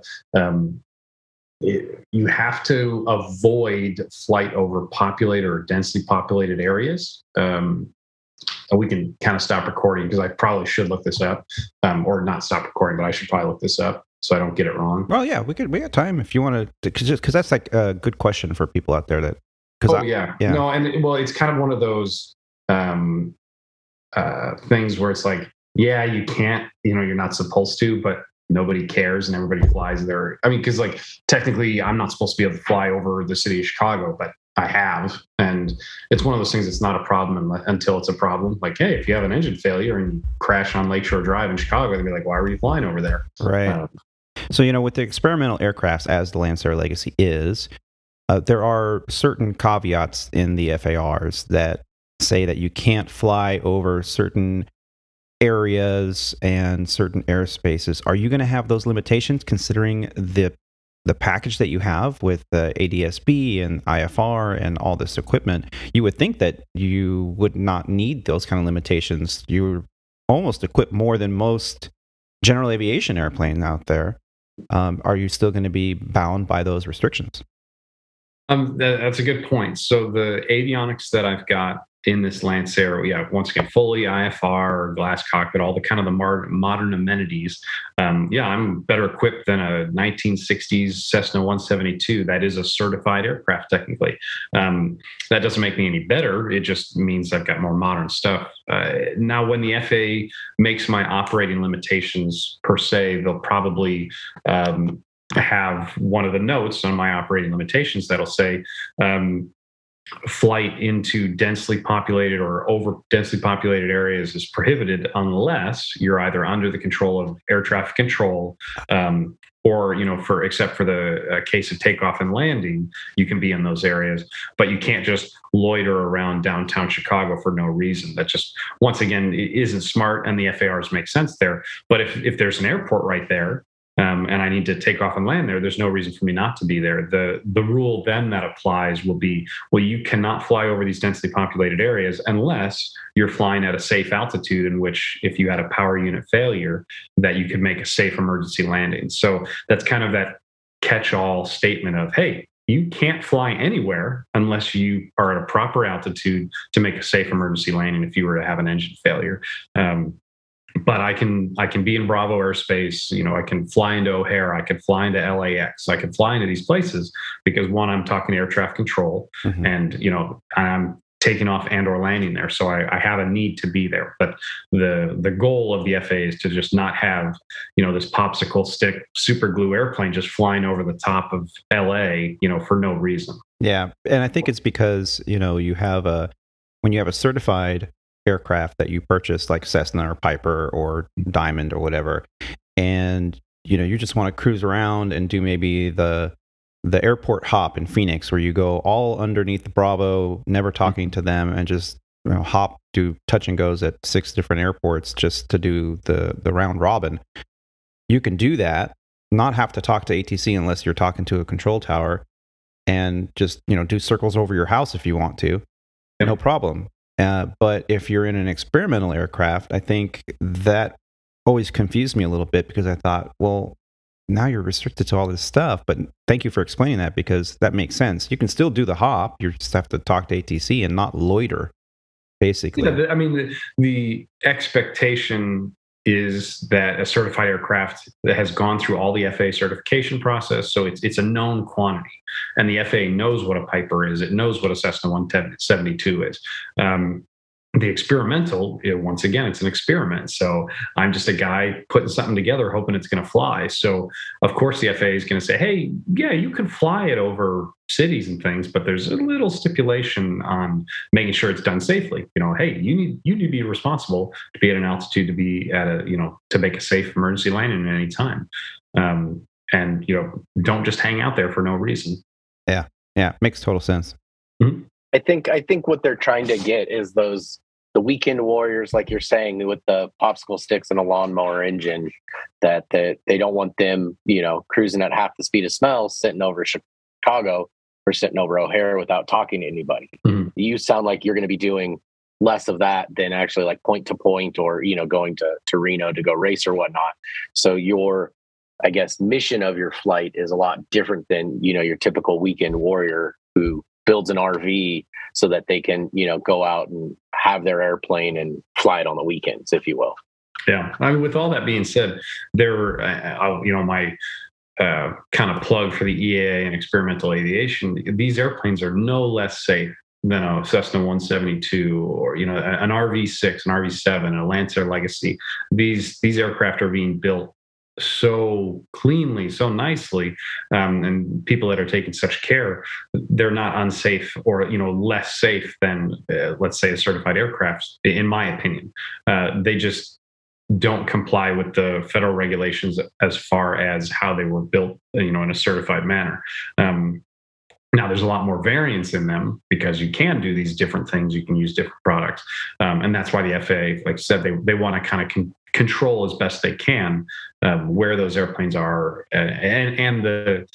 You have to avoid flight over populated or densely populated areas. We can kind of stop recording because I probably should look this up, or not stop recording, but I should probably look this up so I don't get it wrong. Well, yeah, we got time if you want to, because that's like a good question for people out there that. Yeah. No, and well, it's kind of one of those things where it's like, yeah, you can't, you're not supposed to, but nobody cares and everybody flies there. I mean, because like technically I'm not supposed to be able to fly over the city of Chicago, but I have. And it's one of those things that's not a problem until it's a problem. Like, hey, if you have an engine failure and you crash on Lakeshore Drive in Chicago, they'll be like, why were you flying over there? Right. So, with the experimental aircrafts, as the Lancer Legacy is, there are certain caveats in the FARs that say that you can't fly over certain areas and certain airspaces. Are you going to have those limitations considering the package that you have with the ADS-B and IFR and all this equipment? You would think that you would not need those kind of limitations. You're almost equipped more than most general aviation airplanes out there. Are you still going to be bound by those restrictions? That's a good point. So the avionics that I've got in this Lancer, once again, fully IFR, glass cockpit, all the kind of the modern amenities. I'm better equipped than a 1960s Cessna 172. That is a certified aircraft, technically. That doesn't make me any better. It just means I've got more modern stuff. Now, when the FAA makes my operating limitations per se, they'll probably have one of the notes on my operating limitations that'll say, flight into densely populated or over densely populated areas is prohibited unless you're either under the control of air traffic control, or except for the case of takeoff and landing, you can be in those areas, but you can't just loiter around downtown Chicago for no reason. That just, once again, it isn't smart, and the FARs make sense there. But if there's an airport right there, and I need to take off and land there, there's no reason for me not to be there. The rule then that applies will be, well, you cannot fly over these densely populated areas unless you're flying at a safe altitude, in which if you had a power unit failure, that you could make a safe emergency landing. So that's kind of that catch-all statement of, hey, you can't fly anywhere unless you are at a proper altitude to make a safe emergency landing if you were to have an engine failure. But I can be in Bravo airspace. I can fly into O'Hare. I can fly into LAX. I can fly into these places because, one, I'm talking air traffic control, and I'm taking off and or landing there. So I have a need to be there. But the goal of the FAA is to just not have this popsicle stick super glue airplane just flying over the top of LA for no reason. Yeah, and I think it's because you have when you have a certified aircraft that you purchase, like Cessna or Piper or Diamond or whatever, and you just want to cruise around and do maybe the airport hop in Phoenix, where you go all underneath the Bravo, never talking to them, and just hop, do touch and goes at 6 different airports just to do the round robin. You can do that, not have to talk to ATC unless you're talking to a control tower, and just do circles over your house if you want to, no problem. But if you're in an experimental aircraft, I think that always confused me a little bit, because I thought, well, now you're restricted to all this stuff. But thank you for explaining that, because that makes sense. You can still do the hop. You just have to talk to ATC and not loiter, basically. Yeah, I mean, the expectation is that a certified aircraft that has gone through all the FAA certification process, so it's a known quantity, and the FAA knows what a Piper is. It knows what a Cessna 172 is. The experimental, once again, it's an experiment. So I'm just a guy putting something together, hoping it's going to fly. So of course the FAA is going to say, hey, yeah, you can fly it over cities and things, but there's a little stipulation on making sure it's done safely. Hey, you need to be responsible to be at an altitude, to be at to make a safe emergency landing at any time. And don't just hang out there for no reason. Yeah, makes total sense. Mm-hmm. I think what they're trying to get is the weekend warriors, like you're saying, with the popsicle sticks and a lawnmower engine, that they don't want them, cruising at half the speed of smell, sitting over Chicago or sitting over O'Hare without talking to anybody. Mm-hmm. You sound like you're going to be doing less of that than actually like point to point, or going to Reno to go race or whatnot. So your, I guess, mission of your flight is a lot different than your typical weekend warrior who builds an RV so that they can, go out and have their airplane and fly it on the weekends, if you will. Yeah. I mean, with all that being said, my kind of plug for the EAA and experimental aviation, these airplanes are no less safe than a Cessna 172 or, an RV6, an RV7, a Lancer Legacy. These aircraft are being built so cleanly, so nicely, and people that are taking such care, they're not unsafe or less safe than let's say a certified aircraft, in my opinion. They just don't comply with the federal regulations as far as how they were built, in a certified manner. Now, there's a lot more variance in them because you can do these different things. You can use different products. And that's why the FAA, like I said, they want to kind of control as best they can where those airplanes are and the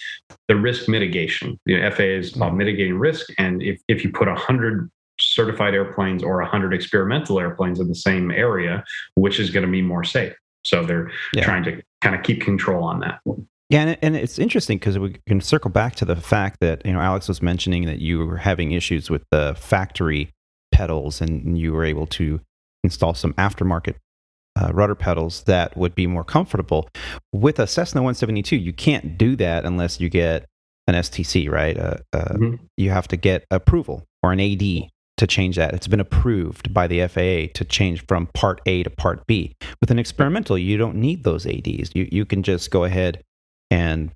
risk mitigation. The FAA is about mitigating risk. And if you put 100 certified airplanes or 100 experimental airplanes in the same area, which is going to be more safe? So they're trying to kind of keep control on that. Yeah, and it's interesting because we can circle back to the fact that Alex was mentioning that you were having issues with the factory pedals, and you were able to install some aftermarket rudder pedals that would be more comfortable. With a Cessna 172, you can't do that unless you get an STC, right? You have to get approval or an AD to change that. It's been approved by the FAA to change from Part A to Part B. With an experimental, you don't need those ADs. You can just go ahead and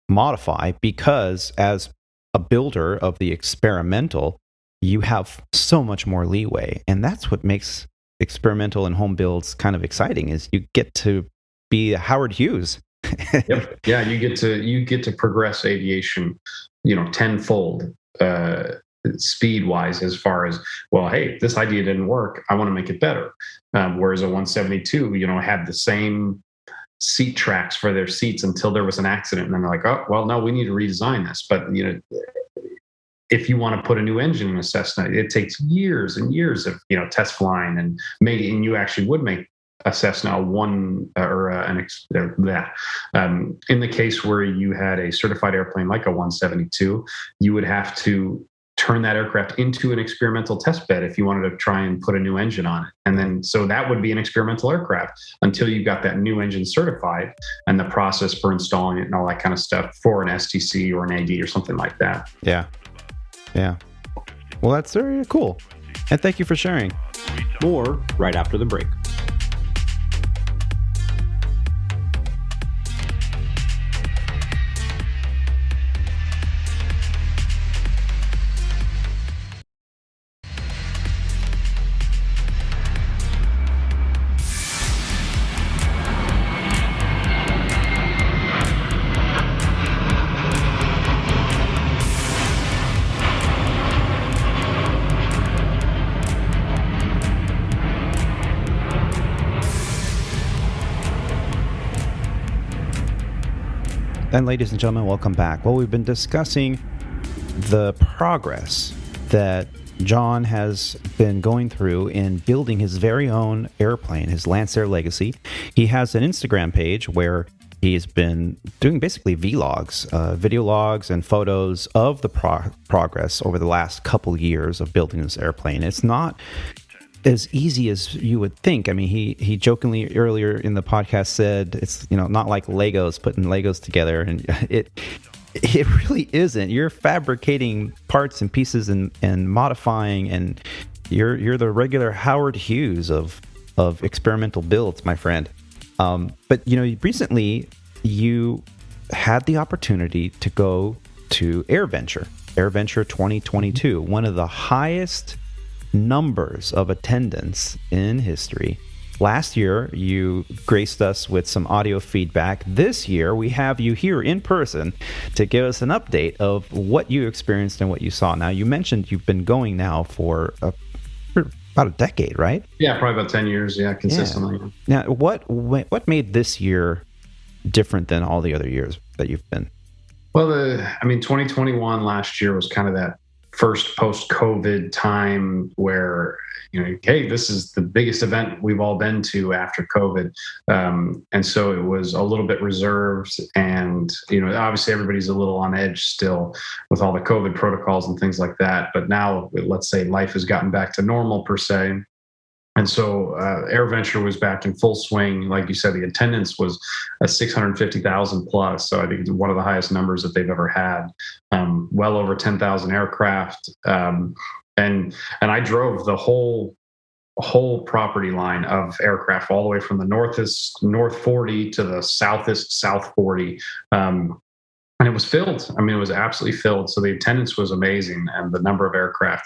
modify, because as a builder of the experimental, you have so much more leeway. And that's what makes experimental and home builds kind of exciting, is you get to be Howard Hughes. Yep. Yeah, you get to progress aviation, tenfold speed wise, as far as, well, hey, this idea didn't work, I want to make it better. Whereas a 172, had the same seat tracks for their seats until there was an accident, and then they're like, oh, well, no, we need to redesign this. But if you want to put a new engine in a Cessna, it takes years and years of test flying, and you actually would make a Cessna in the case where you had a certified airplane like a 172, you would have to turn that aircraft into an experimental test bed if you wanted to try and put a new engine on it. And then, so that would be an experimental aircraft until you got that new engine certified, and the process for installing it and all that kind of stuff for an STC or an AD or something like that. Yeah. Well, that's very cool. And thank you for sharing. More right after the break. And ladies and gentlemen, welcome back. Well, we've been discussing the progress that John has been going through in building his very own airplane, his Lancer Legacy. He has an Instagram page where he's been doing basically vlogs, video logs and photos of the progress over the last couple years of building this airplane. It's not as easy as you would think. I mean, he jokingly earlier in the podcast said it's not like Legos, putting Legos together, and it really isn't. You're fabricating parts and pieces and modifying, and you're the regular Howard Hughes of experimental builds, my friend. But recently you had the opportunity to go to AirVenture 2022, one of the highest numbers of attendance in history. Last year, you graced us with some audio feedback. This year, we have you here in person to give us an update of what you experienced and what you saw. Now, you mentioned you've been going now for about a decade, right? Yeah, probably about 10 years, consistently. Yeah. Now, what made this year different than all the other years that you've been? Well, 2021 last year was kind of that first post-COVID time where, hey, this is the biggest event we've all been to after COVID. And so it was a little bit reserved, and, obviously everybody's a little on edge still with all the COVID protocols and things like that. But now, let's say life has gotten back to normal per se. And so AirVenture was back in full swing. Like you said, the attendance was 650,000 plus. So I think it's one of the highest numbers that they've ever had. Well over 10,000 aircraft. And I drove the whole property line of aircraft all the way from the north 40 to the southest south 40. And it was filled. It was absolutely filled. So the attendance was amazing. And the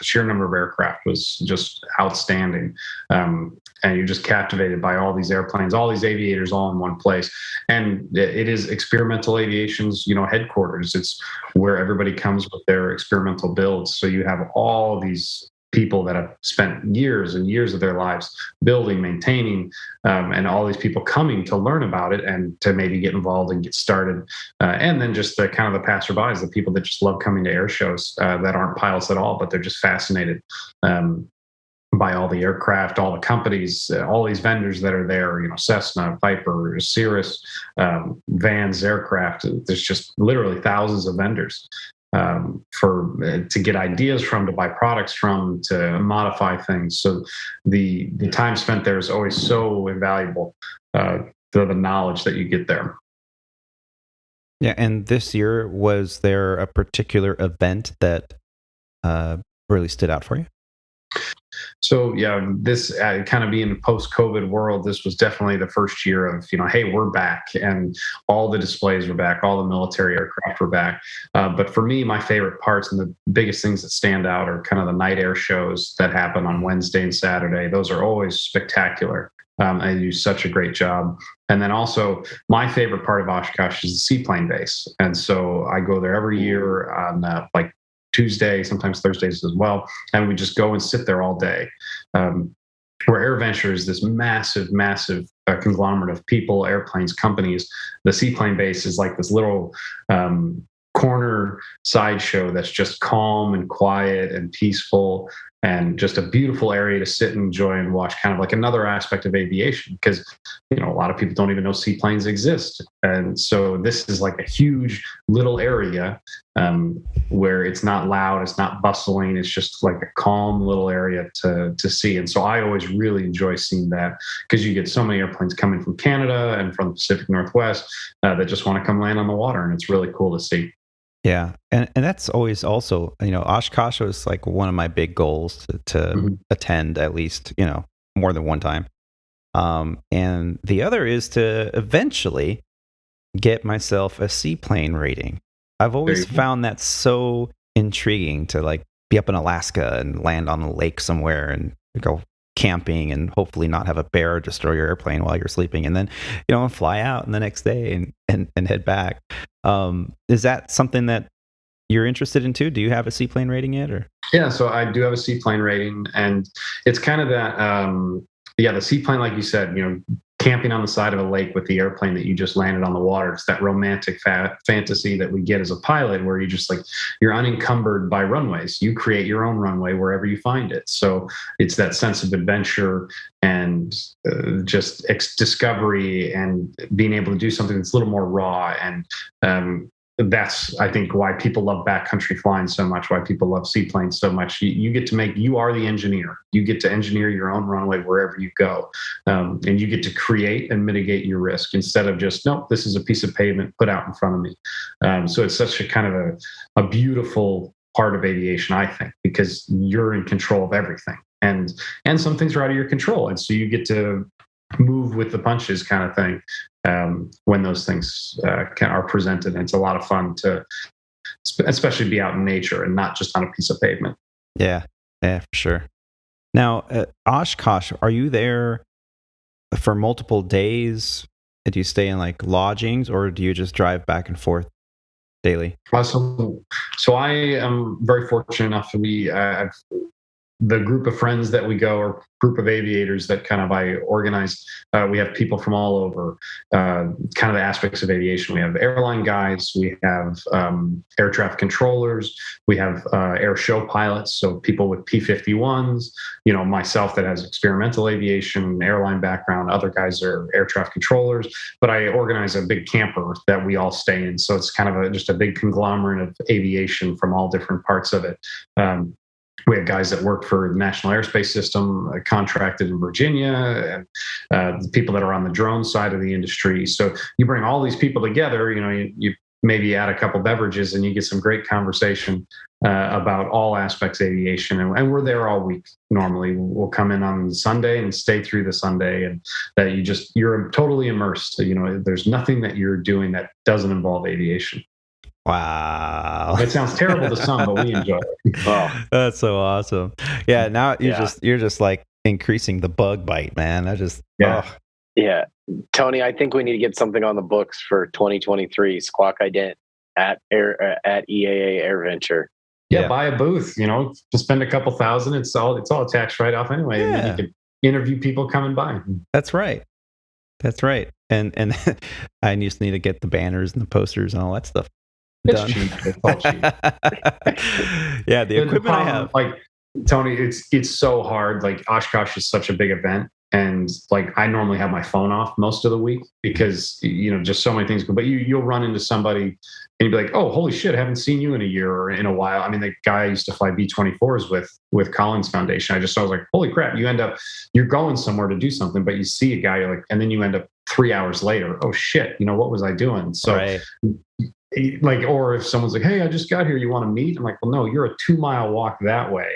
sheer number of aircraft was just outstanding. And you're just captivated by all these airplanes, all these aviators all in one place. And it is experimental aviation's, headquarters. It's where everybody comes with their experimental builds. So you have all these people that have spent years and years of their lives building, maintaining, and all these people coming to learn about it and to maybe get involved and get started. And then just the kind of the passerbys, the people that just love coming to air shows that aren't pilots at all, but they're just fascinated by all the aircraft, all the companies, all these vendors that are there, Cessna, Piper, Cirrus, Vans, aircraft. There's just literally thousands of vendors. to get ideas from, to buy products from, to modify things. So the time spent there is always so invaluable. The knowledge that you get there. Yeah, and this year, was there a particular event that really stood out for you? So yeah, this kind of being a post-COVID world, this was definitely the first year of, hey, we're back, and all the displays were back, all the military aircraft were back. But for me, my favorite parts and the biggest things that stand out are kind of the night air shows that happen on Wednesday and Saturday. Those are always spectacular. They do such a great job. And then also, my favorite part of Oshkosh is the seaplane base. And so I go there every year on like Tuesday, sometimes Thursdays as well. And we just go and sit there all day. Where AirVenture is this massive, massive conglomerate of people, airplanes, companies. The seaplane base is like this little corner sideshow that's just calm and quiet and peaceful, and just a beautiful area to sit and enjoy and watch, kind of like another aspect of aviation, because a lot of people don't even know seaplanes exist. And so this is like a huge little area where it's not loud, it's not bustling, it's just like a calm little area to see. And so I always really enjoy seeing that, because you get so many airplanes coming from Canada and from the Pacific Northwest that just want to come land on the water, and it's really cool to see. Yeah, and that's always also, Oshkosh was like one of my big goals to attend at least, more than one time. And the other is to eventually get myself a seaplane rating. I've always found that so intriguing to like be up in Alaska and land on a lake somewhere and go camping and hopefully not have a bear destroy your airplane while you're sleeping, and then fly out the next day and head back. Is that something that you're interested in too? Do you have a seaplane rating yet? Or yeah, so I do have a seaplane rating, and it's kind of that the seaplane, like you said, camping on the side of a lake with the airplane that you just landed on the water. It's that romantic fantasy that we get as a pilot, where you're unencumbered by runways. You create your own runway wherever you find it. So it's that sense of adventure and just discovery, and being able to do something that's a little more raw. And that's, I think, why people love backcountry flying so much, why people love seaplanes so much. You get to you are the engineer. You get to engineer your own runway wherever you go. And you get to create and mitigate your risk, instead of just, nope, this is a piece of pavement put out in front of me. So it's such a kind of a beautiful part of aviation, I think, because you're in control of everything. And some things are out of your control. And so you get to move with the punches, kind of thing, when those things are presented. And it's a lot of fun to especially be out in nature and not just on a piece of pavement. Yeah, for sure. Now, Oshkosh, are you there for multiple days? Do you stay in like lodgings, or do you just drive back and forth daily? So I am very fortunate enough to the group of friends that we go, or group of aviators that kind of I organize, we have people from all over kind of the aspects of aviation. We have airline guys, we have air traffic controllers, we have air show pilots, so people with P-51s, myself that has experimental aviation, airline background, other guys are air traffic controllers, but I organize a big camper that we all stay in. So it's kind of just a big conglomerate of aviation from all different parts of it. We have guys that work for the National Airspace System, contracted in Virginia, and the people that are on the drone side of the industry. So you bring all these people together, you maybe add a couple beverages, and you get some great conversation about all aspects of aviation. And we're there all week. Normally we'll come in on Sunday and stay through the Sunday, and that you're totally immersed. There's nothing that you're doing that doesn't involve aviation. Wow. It sounds terrible to some, but we enjoy it. Oh, that's so awesome. Yeah. Now you're just like increasing the bug bite, man. Yeah. Tony, I think we need to get something on the books for 2023 Squawk Ident at EAA AirVenture. Yeah. Buy a booth, to spend a couple thousand. It's all a tax write-off anyway. Yeah. And then you can interview people coming by. That's right. And I just need to get the banners and the posters and all that stuff. It's cheap. It's all cheap. Yeah, the equipment I have. Like, Tony, it's so hard. Like, Oshkosh is such a big event, And like, I normally have my phone off most of the week because, just so many things. But you'll run into somebody and you'll be like, oh, holy shit, I haven't seen you in a year or in a while. I mean, the guy I used to fly B-24s with Collins Foundation. I was like, holy crap, you're going somewhere to do something, but you see a guy, you're like, and then you end up 3 hours later. Oh shit, what was I doing? So right. Like, or if someone's like, hey, I just got here, you want to meet? I'm like, well, no, you're a 2-mile walk that way.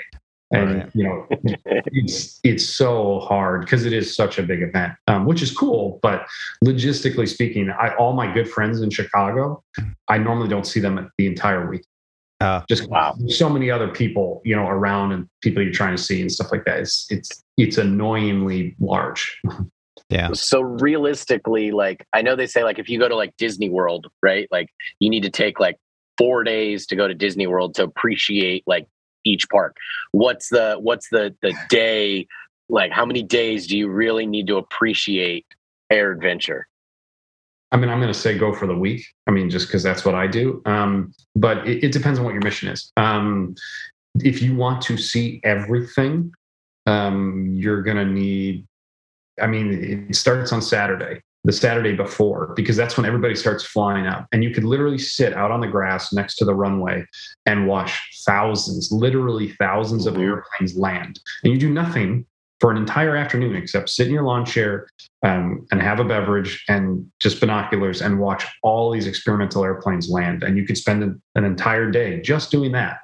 And, it's so hard because it is such a big event, which is cool. But logistically speaking, all my good friends in Chicago, I normally don't see them the entire week. Just wow. There's so many other people, around and people you're trying to see and stuff like that. It's annoyingly large. Yeah. So realistically, like, I know they say, like, if you go to like Disney World, right? Like, you need to take like 4 days to go to Disney World to appreciate like each park. What's the day, like, how many days do you really need to appreciate Air Adventure? I mean, I'm going to say go for the week. I mean, just because that's what I do. But it depends on what your mission is. If you want to see everything, you're going to need, it starts on Saturday, the Saturday before, because that's when everybody starts flying up. And you could literally sit out on the grass next to the runway and watch literally thousands of airplanes land. And you do nothing for an entire afternoon except sit in your lawn chair and have a beverage and just binoculars and watch all these experimental airplanes land. And you could spend an entire day just doing that.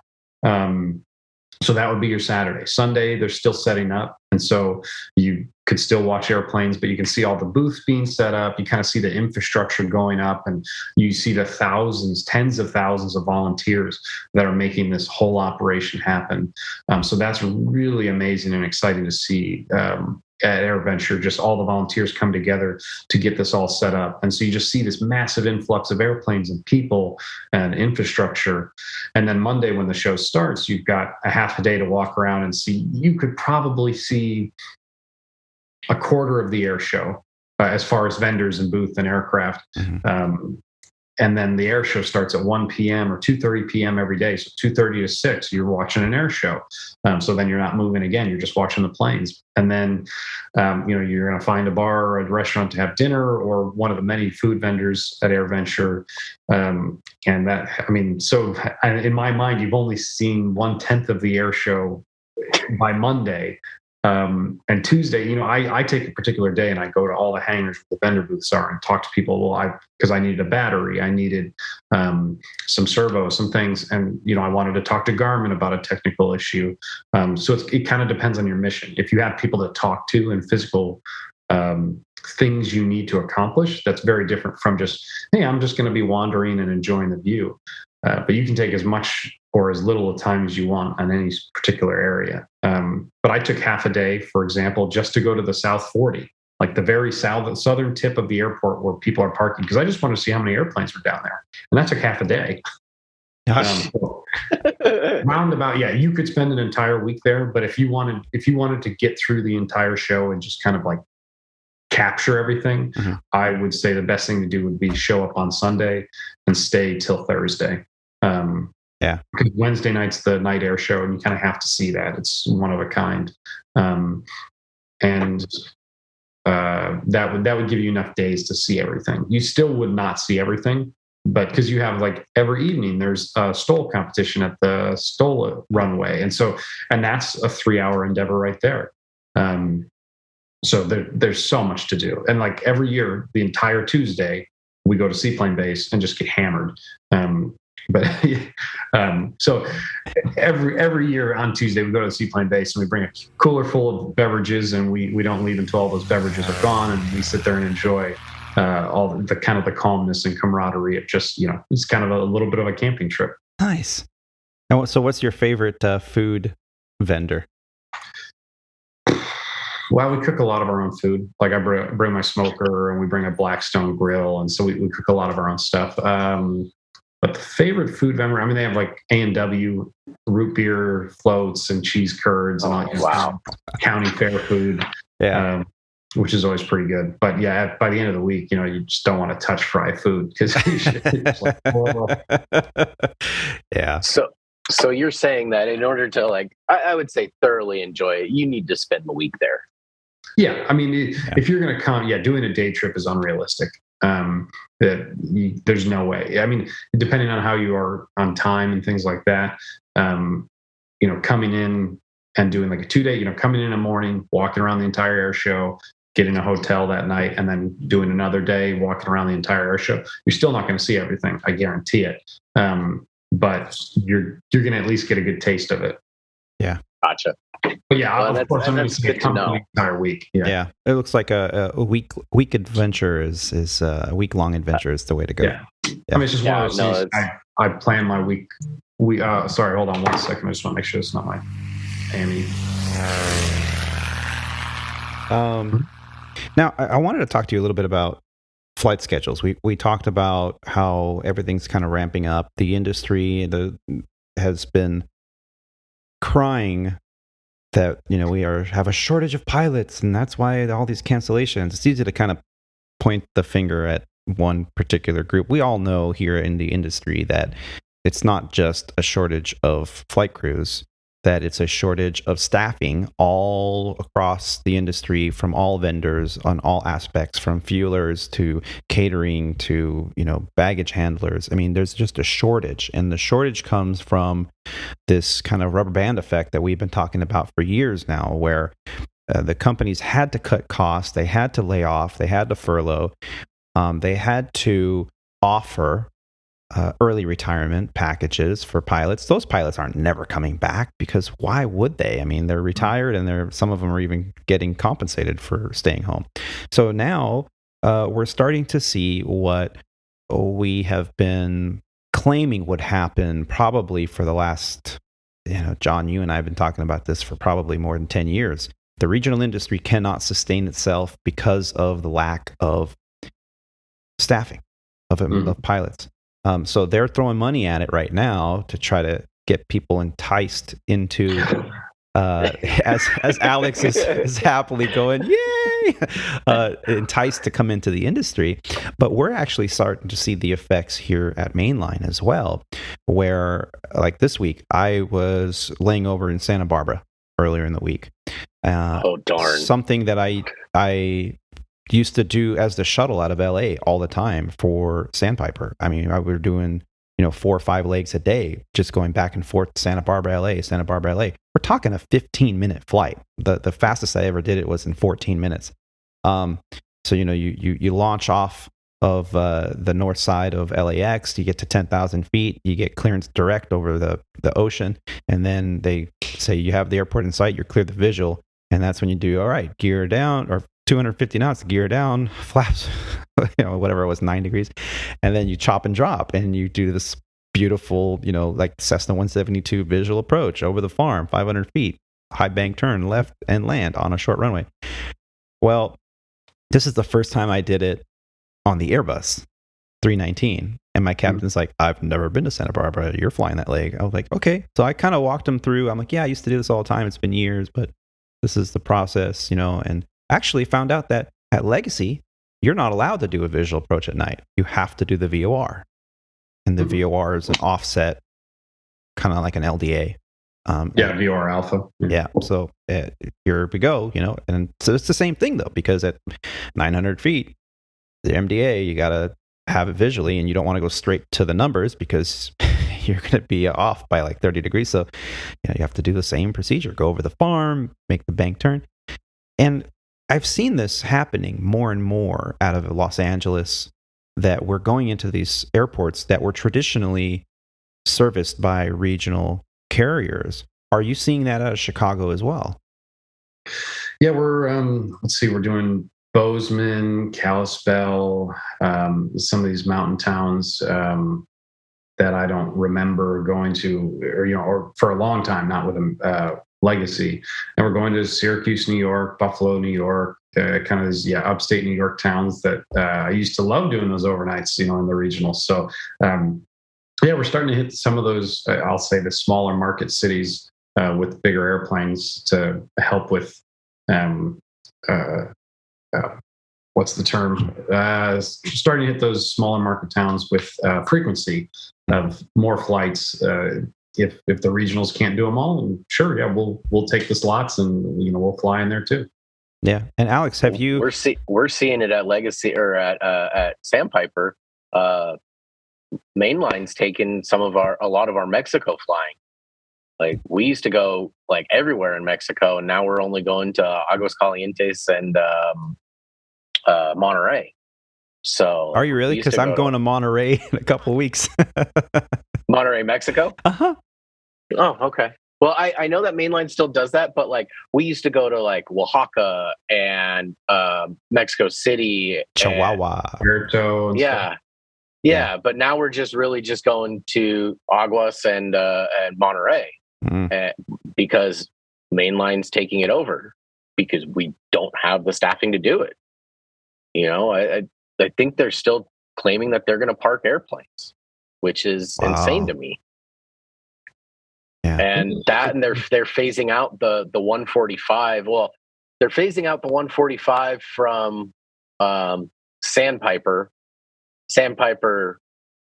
So that would be your Saturday. Sunday, they're still setting up. And so you could still watch airplanes, but you can see all the booths being set up. You kind of see the infrastructure going up, and you see the tens of thousands of volunteers that are making this whole operation happen. So that's really amazing and exciting to see. At AirVenture, just all the volunteers come together to get this all set up. And so you just see this massive influx of airplanes and people and infrastructure. And then Monday, when the show starts, you've got a half a day to walk around and see. You could probably see a quarter of the air show as far as vendors and booth and aircraft. Mm-hmm. And then the air show starts at 1 p.m. or 2:30 p.m. every day. So 2:30 to 6, you're watching an air show. So then you're not moving again. You're just watching the planes. And then, you're going to find a bar or a restaurant to have dinner, or one of the many food vendors at AirVenture. And that, so in my mind, you've only seen 1/10 of the air show by Monday. And Tuesday, I take a particular day and I go to all the hangars where the vendor booths are and talk to people. Because I needed a battery, I needed some servos, some things. And, I wanted to talk to Garmin about a technical issue. So it kind of depends on your mission. If you have people to talk to and physical things you need to accomplish, that's very different from just, hey, I'm just going to be wandering and enjoying the view. But you can take as much or as little time as you want on any particular area. But I took half a day, for example, just to go to the South 40, like the very southern tip of the airport where people are parking, because I just wanted to see how many airplanes were down there. And that took half a day. Roundabout, you could spend an entire week there. But if you wanted to get through the entire show and just kind of like capture everything, mm-hmm. I would say the best thing to do would be show up on Sunday and stay till Thursday. Because Wednesday night's the night air show, and you kind of have to see that. It's one of a kind. And that would give you enough days to see everything. You still would not see everything, but because you have, like, every evening there's a STOL competition at the STOL runway. And that's a 3-hour endeavor right there. So there's so much to do. And like every year, the entire Tuesday, we go to Seaplane Base and just get hammered. So every year on Tuesday, we go to the Seaplane Base and we bring a cooler full of beverages, and we don't leave until all those beverages are gone, and we sit there and enjoy all the kind of the calmness and camaraderie of just, it's kind of a little bit of a camping trip. Nice. And so what's your favorite food vendor? Well, we cook a lot of our own food. Like I bring my smoker, and we bring a Blackstone grill. And so we cook a lot of our own stuff. But the favorite food vendor, they have like A&W root beer floats and cheese curds and all county fair food, which is always pretty good. But by the end of the week, you just don't want to touch fried food because it's like, whoa. Yeah. So you're saying that in order to, like, I would say thoroughly enjoy it, you need to spend the week there. Yeah, I mean, if you're going to come, doing a day trip is unrealistic. There's no way. I mean, depending on how you are on time and things like that, coming in and doing like a 2-day, coming in the morning, walking around the entire air show, getting a hotel that night, and then doing another day, walking around the entire air show, you're still not going to see everything. I guarantee it. But you're going to at least get a good taste of it. Yeah. Gotcha. But of course, I'm going to see it come the entire week. Yeah. It looks like a week adventure is a week-long adventure is the way to go. Yeah. I mean, it's just one of those things. I plan my week. Sorry, hold on 1 second. I just want to make sure it's not my Amy. Now, I wanted to talk to you a little bit about flight schedules. We talked about how everything's kind of ramping up. The industry has been crying that we have a shortage of pilots, and that's why all these cancellations. It's easy to kind of point the finger at one particular group. We all know here in the industry that it's not just a shortage of flight crews, that it's a shortage of staffing all across the industry, from all vendors on all aspects, from fuelers to catering to baggage handlers. I mean, there's just a shortage, and the shortage comes from this kind of rubber band effect that we've been talking about for years now, where the companies had to cut costs, they had to lay off, they had to furlough, they had to offer early retirement packages for pilots. Those pilots aren't never coming back, because why would they? I mean, they're retired, and some of them are even getting compensated for staying home. So now we're starting to see what we have been claiming would happen probably for the last, John, you and I have been talking about this for probably more than 10 years. The regional industry cannot sustain itself because of the lack of staffing of pilots. So they're throwing money at it right now to try to get people enticed into, as Alex is happily going, yay, enticed to come into the industry. But we're actually starting to see the effects here at Mainline as well, where like this week, I was laying over in Santa Barbara earlier in the week. Oh, darn. Something that I used to do as the shuttle out of LA all the time for Sandpiper. I mean, we were doing, 4 or 5 legs a day, just going back and forth, Santa Barbara, LA. We're talking a 15-minute flight. The fastest I ever did it was in 14 minutes. So, you launch off of the north side of LAX, you get to 10,000 feet, you get clearance direct over the ocean, and then they say you have the airport in sight, you're clear the visual, and that's when you do, all right, gear down, or 250 knots, gear down, flaps, whatever it was, 9 degrees. And then you chop and drop, and you do this beautiful, like Cessna 172 visual approach over the farm, 500 feet, high bank turn, left, and land on a short runway. Well, this is the first time I did it on the Airbus 319. And my captain's like, I've never been to Santa Barbara. You're flying that leg. I was like, okay. So I kind of walked him through. I'm like, yeah, I used to do this all the time. It's been years, but this is the process, and actually found out that at Legacy, you're not allowed to do a visual approach at night. You have to do the VOR. And the VOR is an offset, kind of like an LDA. VOR alpha. Yeah. So here we go, and so it's the same thing though, because at 900 feet, the MDA, you got to have it visually, and you don't want to go straight to the numbers because you're going to be off by like 30 degrees. So you have to do the same procedure, go over the farm, make the bank turn. And I've seen this happening more and more out of Los Angeles, that we're going into these airports that were traditionally serviced by regional carriers. Are you seeing that out of Chicago as well? Yeah, we're we're doing Bozeman, Kalispell, some of these mountain towns that I don't remember going to, or for a long time, not with a Legacy. And we're going to Syracuse, New York, Buffalo, New York, kind of these upstate New York towns that I used to love doing those overnights, in the regionals. So we're starting to hit some of those, I'll say the smaller market cities with bigger airplanes to help with what's the term? Starting to hit those smaller market towns with frequency of more flights. If the regionals can't do them all, and sure, we'll take the slots, and we'll fly in there too. Yeah. And Alex, have you? We're seeing it at Legacy or at Sandpiper. Mainline's taken a lot of our Mexico flying. Like we used to go like everywhere in Mexico, and now we're only going to Aguas Calientes and Monterey. So Are you really? Because I'm going to Monterey in a couple of weeks. Monterey, Mexico? Uh-huh. Oh, okay. Well, I know that Mainline still does that, but like we used to go to like Oaxaca and Mexico City, Chihuahua, Puerto. Yeah. But now we're really just going to Aguas and Monterey because Mainline's taking it over because we don't have the staffing to do it. You know, I think they're still claiming that they're going to park airplanes, which is insane to me. Yeah. And they're phasing out the 145. Well, they're phasing out the 145 from Sandpiper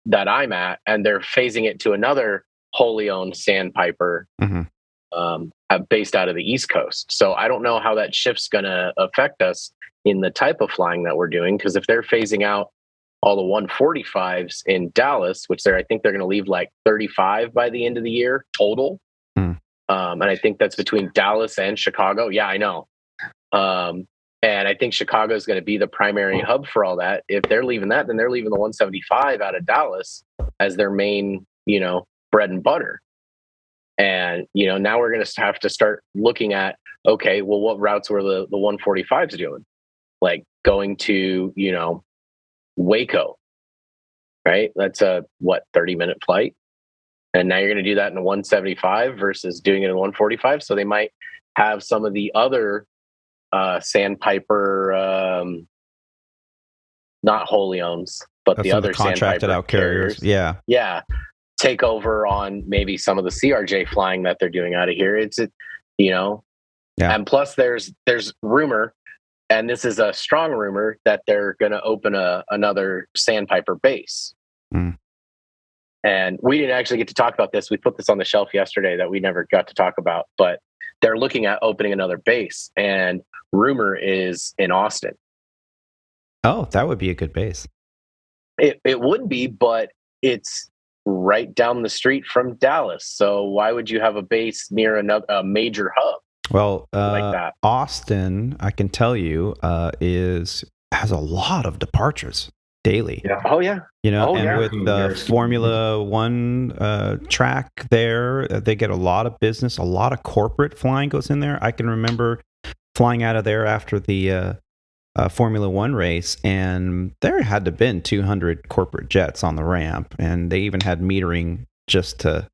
that I'm at, and they're phasing it to another wholly owned Sandpiper based out of the East Coast. So I don't know how that shift's going to affect us in the type of flying that we're doing, because if they're phasing out all the 145s in Dallas, which I think they're going to leave like 35 by the end of the year total. And I think that's between Dallas and Chicago. Yeah, I know. And I think Chicago is going to be the primary hub for all that. If they're leaving that, then they're leaving the 175 out of Dallas as their main, bread and butter. And, now we're going to have to start looking at, okay, well, what routes were the 145s doing? Like going to, Waco, right? That's a 30-minute flight. And now you're going to do that in a 175 versus doing it in a 145. So they might have some of the other Sandpiper, not wholly owns, but the other contracted out carriers. Yeah. Take over on maybe some of the CRJ flying that they're doing out of here. And plus there's rumor, and this is a strong rumor, that they're going to open another Sandpiper base. And we didn't actually get to talk about this. We put this on the shelf yesterday that we never got to talk about, but they're looking at opening another base, and rumor is in Austin. Oh, that would be a good base. It would be, but it's right down the street from Dallas. So why would you have a base near a major hub? Well, like that? Austin, I can tell you, has a lot of departures daily. Yeah. Oh yeah. With the Formula One track there, they get a lot of business. A lot of corporate flying goes in there. I can remember flying out of there after the Formula One race, and there had to have been 200 corporate jets on the ramp, and they even had metering just to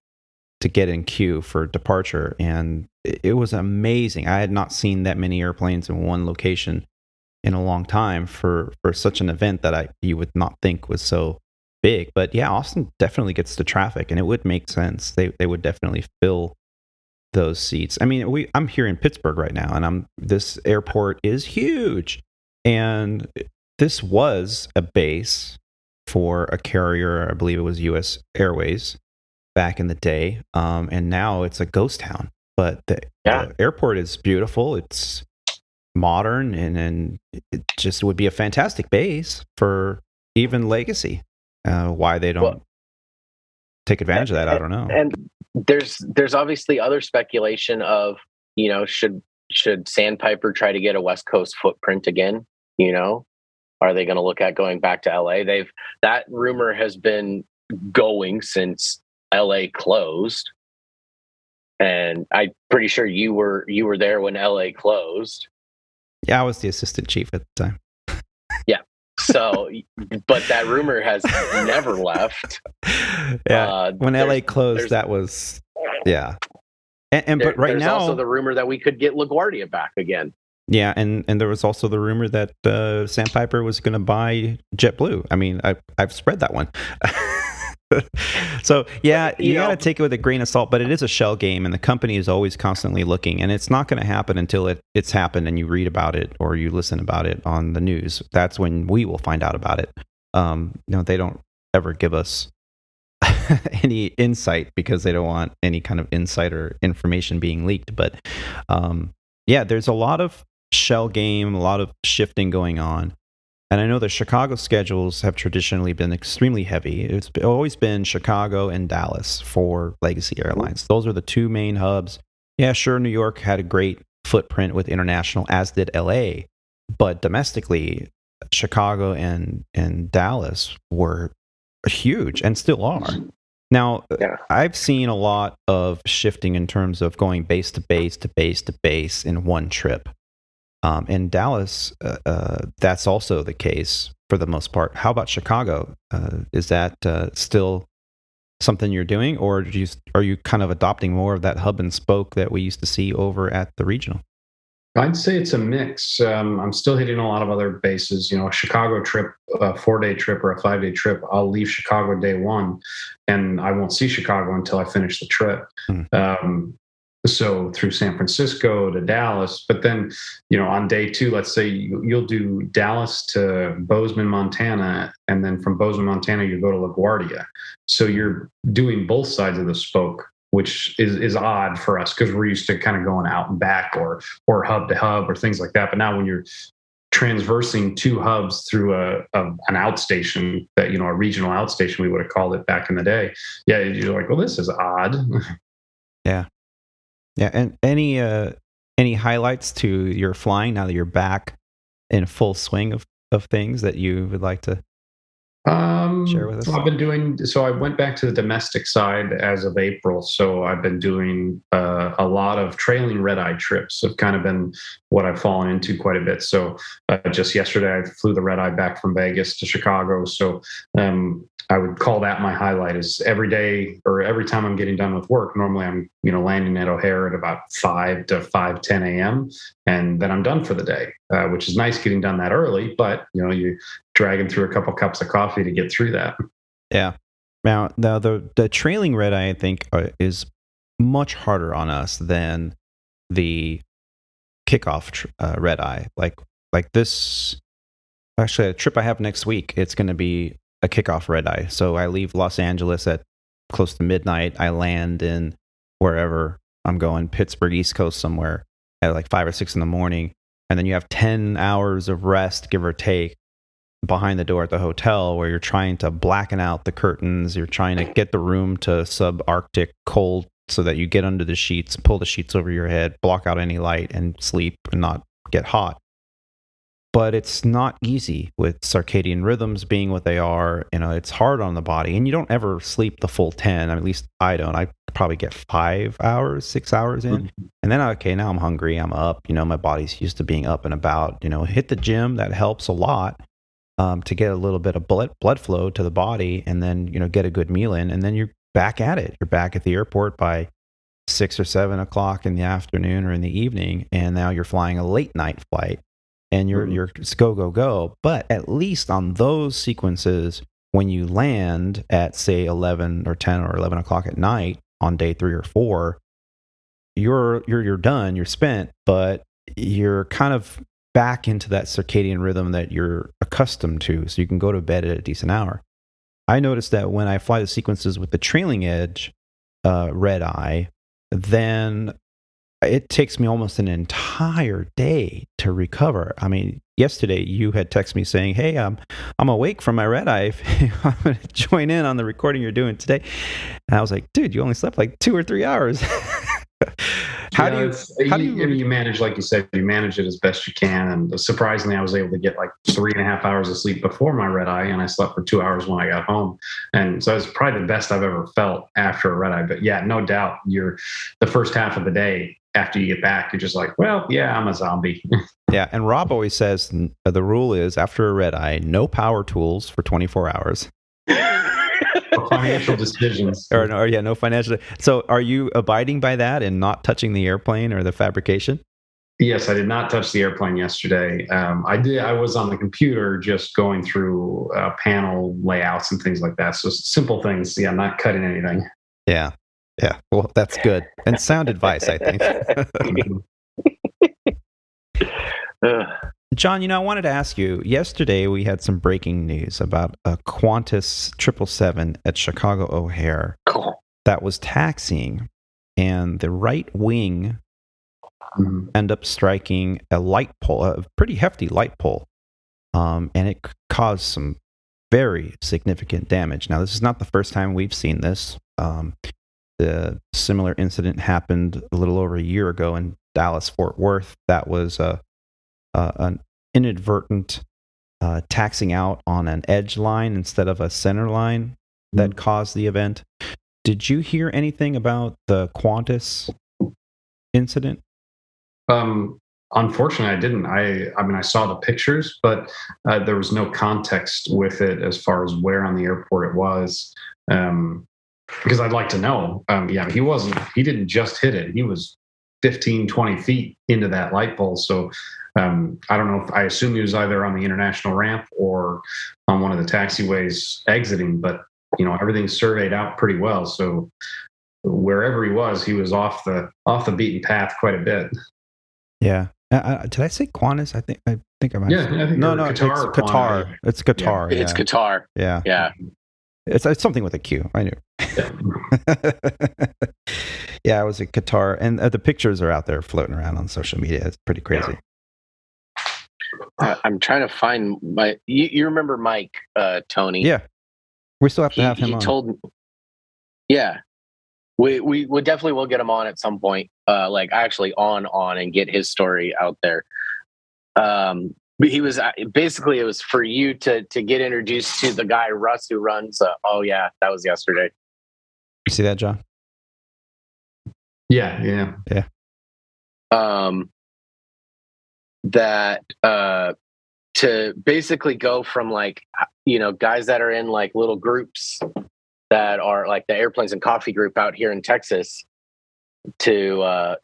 get in queue for departure, and it was amazing. I had not seen that many airplanes in one location in a long time for such an event that you would not think was so big. But yeah, Austin definitely gets the traffic, and it would make sense. They would definitely fill those seats. I mean, I'm here in Pittsburgh right now, and this airport is huge, and this was a base for a carrier. I believe it was U.S. Airways back in the day, and now it's a ghost town. But the airport is beautiful. It's modern, and it just would be a fantastic base for even Legacy. Why they don't take advantage of that, I don't know. And there's obviously other speculation of, should Sandpiper try to get a West Coast footprint again? Are they going to look at going back to LA? That rumor has been going since LA closed. And I'm pretty sure you were there when LA closed. Yeah, I was the assistant chief at the time. Yeah. So, but that rumor has never left. Yeah. When LA closed, that was, yeah. But right now, there's also the rumor that we could get LaGuardia back again. Yeah, and there was also the rumor that Sandpiper was going to buy JetBlue. I mean, I've spread that one. So yeah, you got to take it with a grain of salt, but it is a shell game, and the company is always constantly looking, and it's not going to happen until it's happened and you read about it or you listen about it on the news. That's when we will find out about it. They don't ever give us any insight because they don't want any kind of insider information being leaked. But yeah, there's a lot of shell game, a lot of shifting going on. And I know the Chicago schedules have traditionally been extremely heavy. It's always been Chicago and Dallas for Legacy Airlines. Those are the two main hubs. Yeah, sure, New York had a great footprint with international, as did LA. But domestically, Chicago and Dallas were huge and still are. Now, I've seen a lot of shifting in terms of going base to base to base to base in one trip. In Dallas, that's also the case for the most part. How about Chicago? Is that still something you're doing, or are you kind of adopting more of that hub and spoke that we used to see over at the regional? I'd say it's a mix. I'm still hitting a lot of other bases. A Chicago trip, a 4-day trip or a 5-day trip, I'll leave Chicago day one, and I won't see Chicago until I finish the trip. So through San Francisco to Dallas, but then, on day two, let's say you'll do Dallas to Bozeman, Montana, and then from Bozeman, Montana, you go to LaGuardia. So you're doing both sides of the spoke, which is odd for us because we're used to kind of going out and back or hub to hub or things like that. But now when you're transversing two hubs through an outstation that, a regional outstation, we would have called it back in the day. Yeah, you're like, well, this is odd. Yeah. Yeah. And any highlights to your flying now that you're back in full swing of things that you would like to share with us? I went back to the domestic side as of April. So I've been doing a lot of trailing red-eye trips. Have kind of been what I've fallen into quite a bit. So just yesterday, I flew the red-eye back from Vegas to Chicago. So I would call that my highlight. Is every day or every time I'm getting done with work. Normally, I'm landing at O'Hare at about 5 to 5:10 a.m. and then I'm done for the day, which is nice getting done that early. But you dragging through a couple cups of coffee to get through that. Yeah. Now the trailing red eye, I think, is much harder on us than the kickoff red eye. Like this, actually, a trip I have next week, it's going to be a kickoff red eye. So I leave Los Angeles at close to midnight. I land in wherever I'm going, Pittsburgh, East Coast somewhere, at like 5 or 6 in the morning. And then you have 10 hours of rest, give or take, behind the door at the hotel, where you're trying to blacken out the curtains. You're trying to get the room to subarctic cold so that you get under the sheets, pull the sheets over your head, block out any light, and sleep and not get hot. But it's not easy with circadian rhythms being what they are. It's hard on the body, and you don't ever sleep the full 10. At least I don't. I probably get 5 hours, 6 hours in. And then, okay, now I'm hungry. I'm up. My body's used to being up and about. Hit the gym. That helps a lot to get a little bit of blood flow to the body, and then, get a good meal in. And then you're back at it. You're back at the airport by 6 or 7 o'clock in the afternoon or in the evening. And now you're flying a late night flight. And you're just go. But at least on those sequences, when you land at, say, 11 or 10 or 11 o'clock at night on day 3 or 4, you're done, you're spent, but you're kind of back into that circadian rhythm that you're accustomed to, so you can go to bed at a decent hour. I noticed that when I fly the sequences with the trailing edge red eye, then it takes me almost an entire day to recover. I mean, yesterday you had texted me saying, "Hey, I'm awake from my red eye. I'm going to join in on the recording you're doing today." And I was like, "Dude, you only slept like 2 or 3 hours." How do you manage, like you said, you manage it as best you can. And surprisingly, I was able to get like 3.5 hours of sleep before my red eye, and I slept for 2 hours when I got home. And so it's probably the best I've ever felt after a red eye. But yeah, no doubt, the first half of the day after you get back, you're just like, well, yeah, I'm a zombie. Yeah, and Rob always says the rule is after a red eye, no power tools for 24 hours. Financial decisions. No financial. So are you abiding by that and not touching the airplane or the fabrication? Yes, I did not touch the airplane yesterday. I was on the computer just going through panel layouts and things like that. So simple things. Yeah, not cutting anything. Yeah. Well, that's good. And sound advice, I think. John, I wanted to ask you, yesterday we had some breaking news about a Qantas 777 at Chicago O'Hare that was taxiing, and the right wing end up striking a light pole, a pretty hefty light pole, and it caused some very significant damage. Now, this is not the first time we've seen this. The similar incident happened a little over a year ago in Dallas-Fort Worth. That was an inadvertent taxing out on an edge line instead of a center line that caused the event. Did you hear anything about the Qantas incident? Unfortunately, I didn't. I mean, I saw the pictures, but there was no context with it as far as where on the airport it was. Because I'd like to know. Yeah, he didn't just hit it. He was 15, 20 feet into that light pole. So I don't know I assume he was either on the international ramp or on one of the taxiways exiting, but everything's surveyed out pretty well. So wherever he was off the beaten path quite a bit. Yeah. Did I say Qantas? I think I might. Yeah, I think no, Qatar. it's Qatar. It's Qatar. Yeah. Yeah. It's Qatar. Yeah. Yeah. It's something with a Q. I knew. Yeah, it was at Qatar, and the pictures are out there floating around on social media. It's pretty crazy. I'm trying to find my. You remember Mike, Tony? Yeah, we still have to have him on. He told. Yeah, we definitely will get him on at some point. Like actually on and get his story out there. But he was basically, it was for you to get introduced to the guy Russ who runs. Oh yeah, that was yesterday. You see that, John? Yeah. That to basically go from like guys that are in like little groups that are like the Airplanes and Coffee group out here in Texas to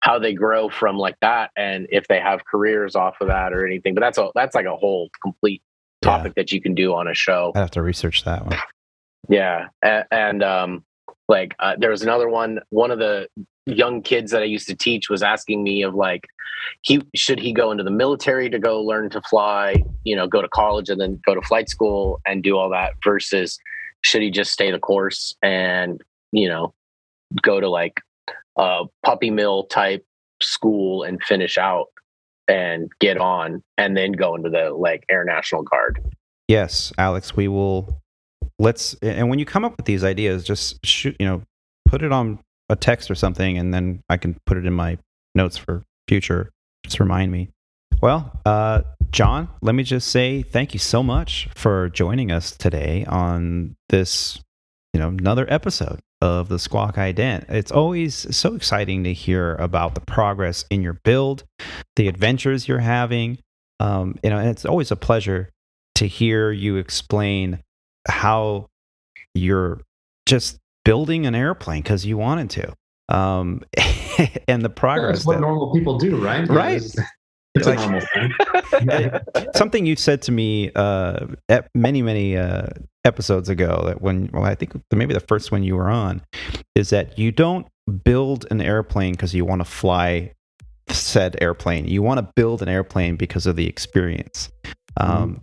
how they grow from like that, and if they have careers off of that or anything. But that's like a whole complete topic that you can do on a show. I have to research that one. Yeah, and there was another one of the young kids that I used to teach was asking me of like, should he go into the military to go learn to fly, go to college and then go to flight school and do all that, versus should he just stay the course and go to like a puppy mill type school and finish out and get on and then go into the like Air National Guard. Yes, Alex, we will. And when you come up with these ideas, just shoot, put it on a text or something, and then I can put it in my notes for future. Just remind me. Well, John, let me just say thank you so much for joining us today on this, another episode of the Squawk Ident. It's always so exciting to hear about the progress in your build, the adventures you're having. And it's always a pleasure to hear you explain how you're just building an airplane because you wanted to, and the progress. That's what normal people do, right? Right. It's a normal thing. Something you said to me many episodes ago, that I think maybe the first one you were on, is that you don't build an airplane because you want to fly said airplane. You want to build an airplane because of the experience.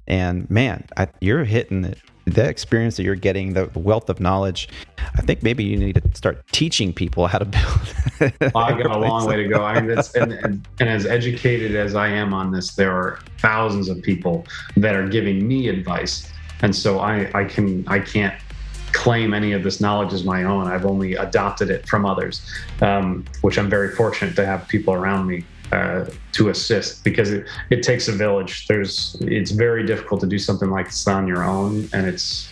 And man, you're hitting it. The experience that you're getting, the wealth of knowledge. I think maybe you need to start teaching people how to build. I've got a long way to go. I mean, and as educated as I am on this, there are thousands of people that are giving me advice, and so I can't claim any of this knowledge as my own. I've only adopted it from others, which I'm very fortunate to have people around me to assist, because it takes a village. It's very difficult to do something like this on your own, and it's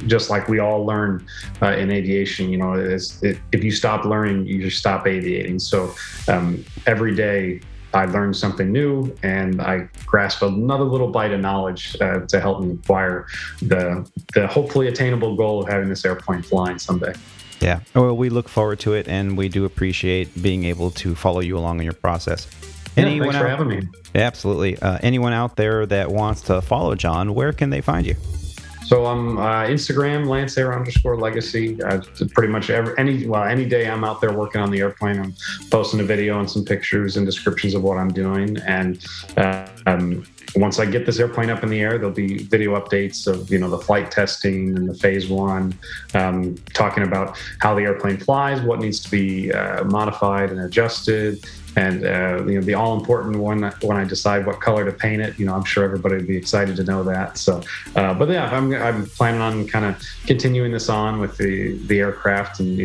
just like we all learn in aviation. If you stop learning, you just stop aviating. So every day I learn something new, and I grasp another little bite of knowledge to help me acquire the hopefully attainable goal of having this airplane flying someday. Yeah. Well, we look forward to it, and we do appreciate being able to follow you along in your process. Thanks for having me. Yeah, absolutely. Anyone out there that wants to follow John, where can they find you? So I'm Instagram, Lanceair_legacy. Pretty much any day I'm out there working on the airplane, I'm posting a video and some pictures and descriptions of what I'm doing. And once I get this airplane up in the air, there'll be video updates of, the flight testing and the phase one, talking about how the airplane flies, what needs to be modified and adjusted. And the all important one when I decide what color to paint it, I'm sure everybody would be excited to know that. So, but yeah, I'm planning on kind of continuing this on with the aircraft, and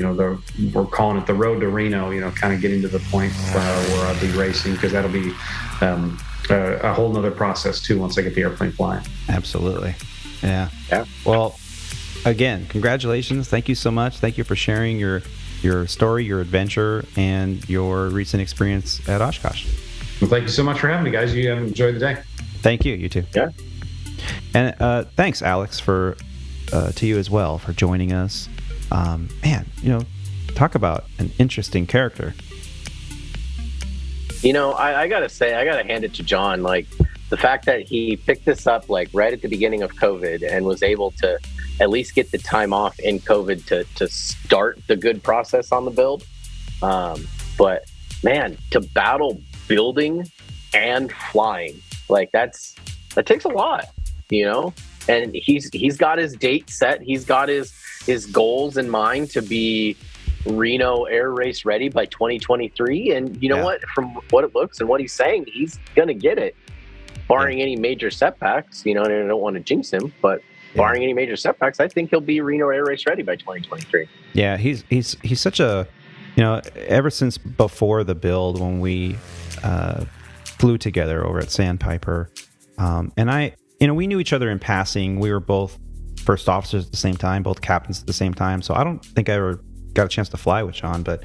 we're calling it the road to Reno. Kind of getting to the point where I'll be racing, because that'll be a whole nother process too once I get the airplane flying. Absolutely, yeah. Well, again, congratulations! Thank you so much. Thank you for sharing your story, your adventure, and your recent experience at Oshkosh. Well, thank you so much for having me, guys. You enjoyed the day. Thank you. You too. Yeah. And thanks, Alex, to you as well for joining us. Man, talk about an interesting character. I gotta say, I gotta hand it to John. Like, the fact that he picked this up like right at the beginning of COVID and was able to at least get the time off in COVID to start the good process on the build. But man, to battle building and flying, like that takes a lot, and he's got his date set. He's got his goals in mind to be Reno air race ready by 2023. And what, from what it looks and what he's saying, he's going to get it, barring any major setbacks, and I don't want to jinx him, but barring any major setbacks, I think he'll be Reno air race ready by 2023. Yeah, he's such a, ever since before the build, when we flew together over at Sandpiper, and we knew each other in passing. We were both first officers at the same time, both captains at the same time. So I don't think I ever got a chance to fly with John, but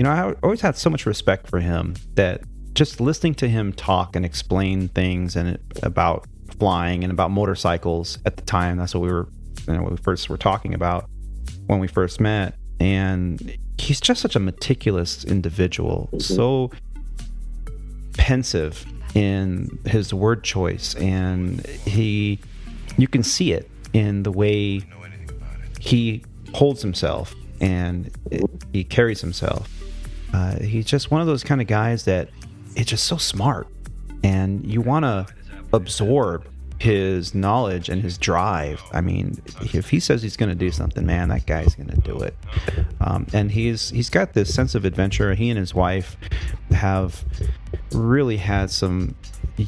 I always had so much respect for him that just listening to him talk and explain things and about flying and about motorcycles at the time, that's what we were, we first were talking about when we first met. And he's just such a meticulous individual, so pensive in his word choice, and you can see it in the way he holds himself and he carries himself. He's just one of those kind of guys that is just so smart, and you want to absorb his knowledge and his drive. I mean, if he says he's going to do something, man, that guy's going to do it. And he's got this sense of adventure. He and his wife have really had some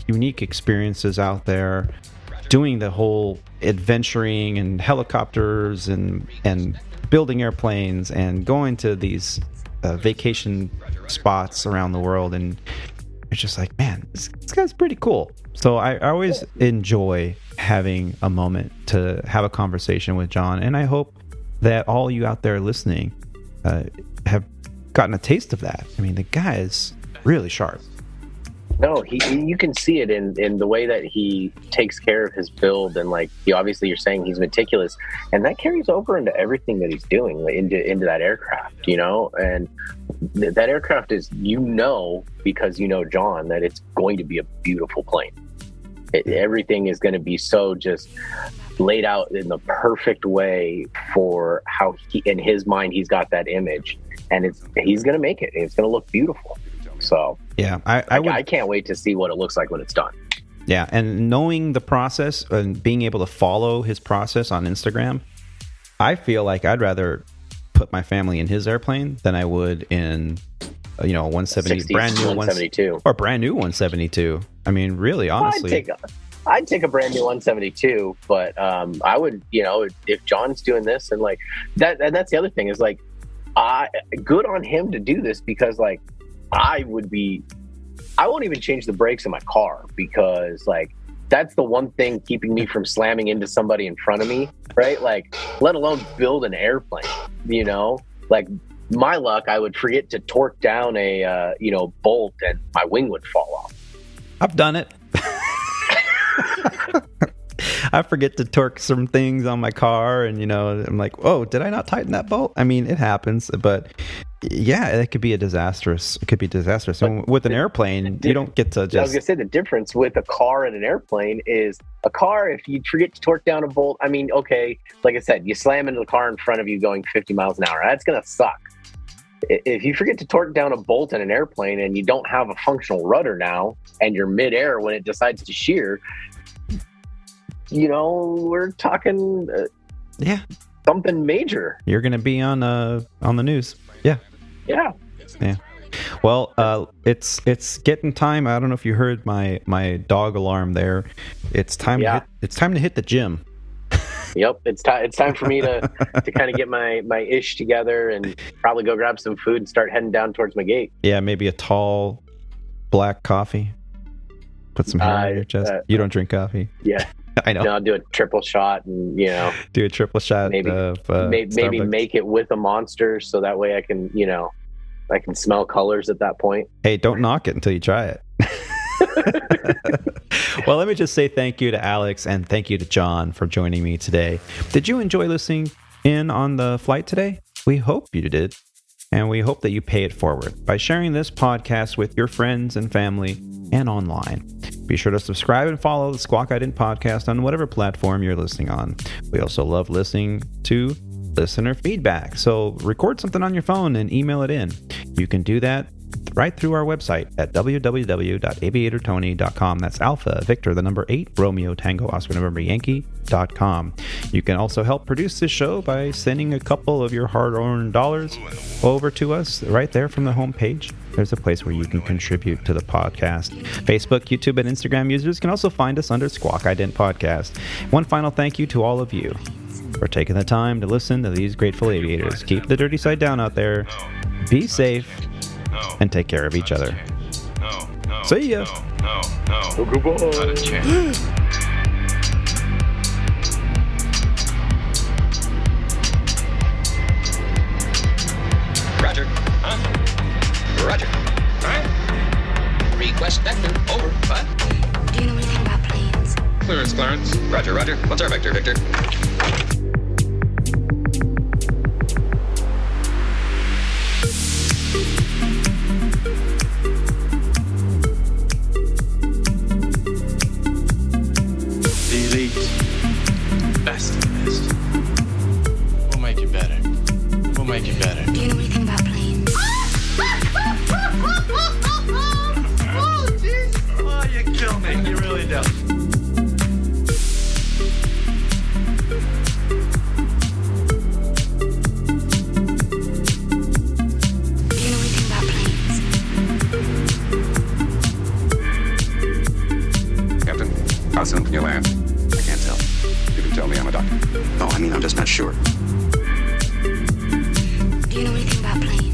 unique experiences out there, doing the whole adventuring and helicopters and building airplanes and going to these vacation spots around the world. And it's just like, man, this guy's pretty cool. So I always enjoy having a moment to have a conversation with John, and I hope that all you out there listening have gotten a taste of that. I mean, the guy is really sharp. No, you can see it in the way that he takes care of his build, and obviously you're saying he's meticulous, and that carries over into everything that he's doing, into that aircraft, and that aircraft is, because John, that it's going to be a beautiful plane. Everything is going to be so just laid out in the perfect way for how in his mind, he's got that image, and he's going to make it. It's going to look beautiful. So yeah, I can't wait to see what it looks like when it's done. Yeah, and knowing the process and being able to follow his process on Instagram, I feel like I'd rather put my family in his airplane than I would in a 170 brand new 172 or brand new 172. I mean, really, honestly, I'd take a brand new 172, but I would, if John's doing this and that, and that's the other thing is good on him to do this, because I won't even change the brakes in my car, because that's the one thing keeping me from slamming into somebody in front of me, right? Let alone build an airplane, my luck, I would forget to torque down a, bolt, and my wing would fall off. I've done it. I forget to torque some things on my car, and I'm like, oh, did I not tighten that bolt? I mean, it happens, but yeah, it could be disastrous. And with an airplane, you don't get to just... I was gonna say, the difference with a car and an airplane is a car, if you forget to torque down a bolt, I mean, okay, like I said, you slam into the car in front of you going 50 miles an hour, that's gonna suck. if you forget to torque down a bolt in an airplane and you don't have a functional rudder now, and you're midair when it decides to shear, we're talking something major. You're going to be on the news. Yeah. Well, it's getting time. I don't know if you heard my dog alarm there. It's time. It's time to hit the gym. Yep, it's time for me to kind of get my ish together and probably go grab some food and start heading down towards my gate. Yeah, maybe a tall black coffee. Put some hair on your chest. You don't drink coffee. Yeah, I know. No, I'll do a triple shot and do a triple shot. Maybe make it with a Monster so that way I can I can smell colors at that point. Hey, don't knock it until you try it. Well, let me just say thank you to Alex and thank you to John for joining me today. Did you enjoy listening in on the flight today? We hope you did. And we hope that you pay it forward by sharing this podcast with your friends and family and online. Be sure to subscribe and follow the Squawk Ident podcast on whatever platform you're listening on. We also love listening to listener feedback. So record something on your phone and email it in. You can do that right through our website at www.aviatortony.com. That's Alpha Victor, the number 8, Romeo Tango Oscar November Yankee.com. You can also help produce this show by sending a couple of your hard-earned dollars over to us right there from the homepage. There's a place where you can contribute to the podcast. Facebook, YouTube, and Instagram users can also find us under Squawk Ident Podcast. One final thank you to all of you for taking the time to listen to these grateful aviators. Keep the dirty side down out there. Be safe. And take care of each other. See ya. Goodbye. Roger. Roger. Request vector. Over. What? Do you know anything about planes? Clearance. Roger. What's our vector, Victor? Best of the best. We'll make you better. We'll make you better. Do you know anything about planes? Oh, jeez. Oh, you kill me. You really do. Do you know anything about planes? Captain, how soon can you land? I can't tell. You can tell me, I'm a doctor. No, I mean, I'm just not sure. Do you know anything about planes?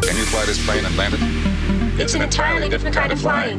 Can you fly this plane and land it? It's an entirely different kind of flying.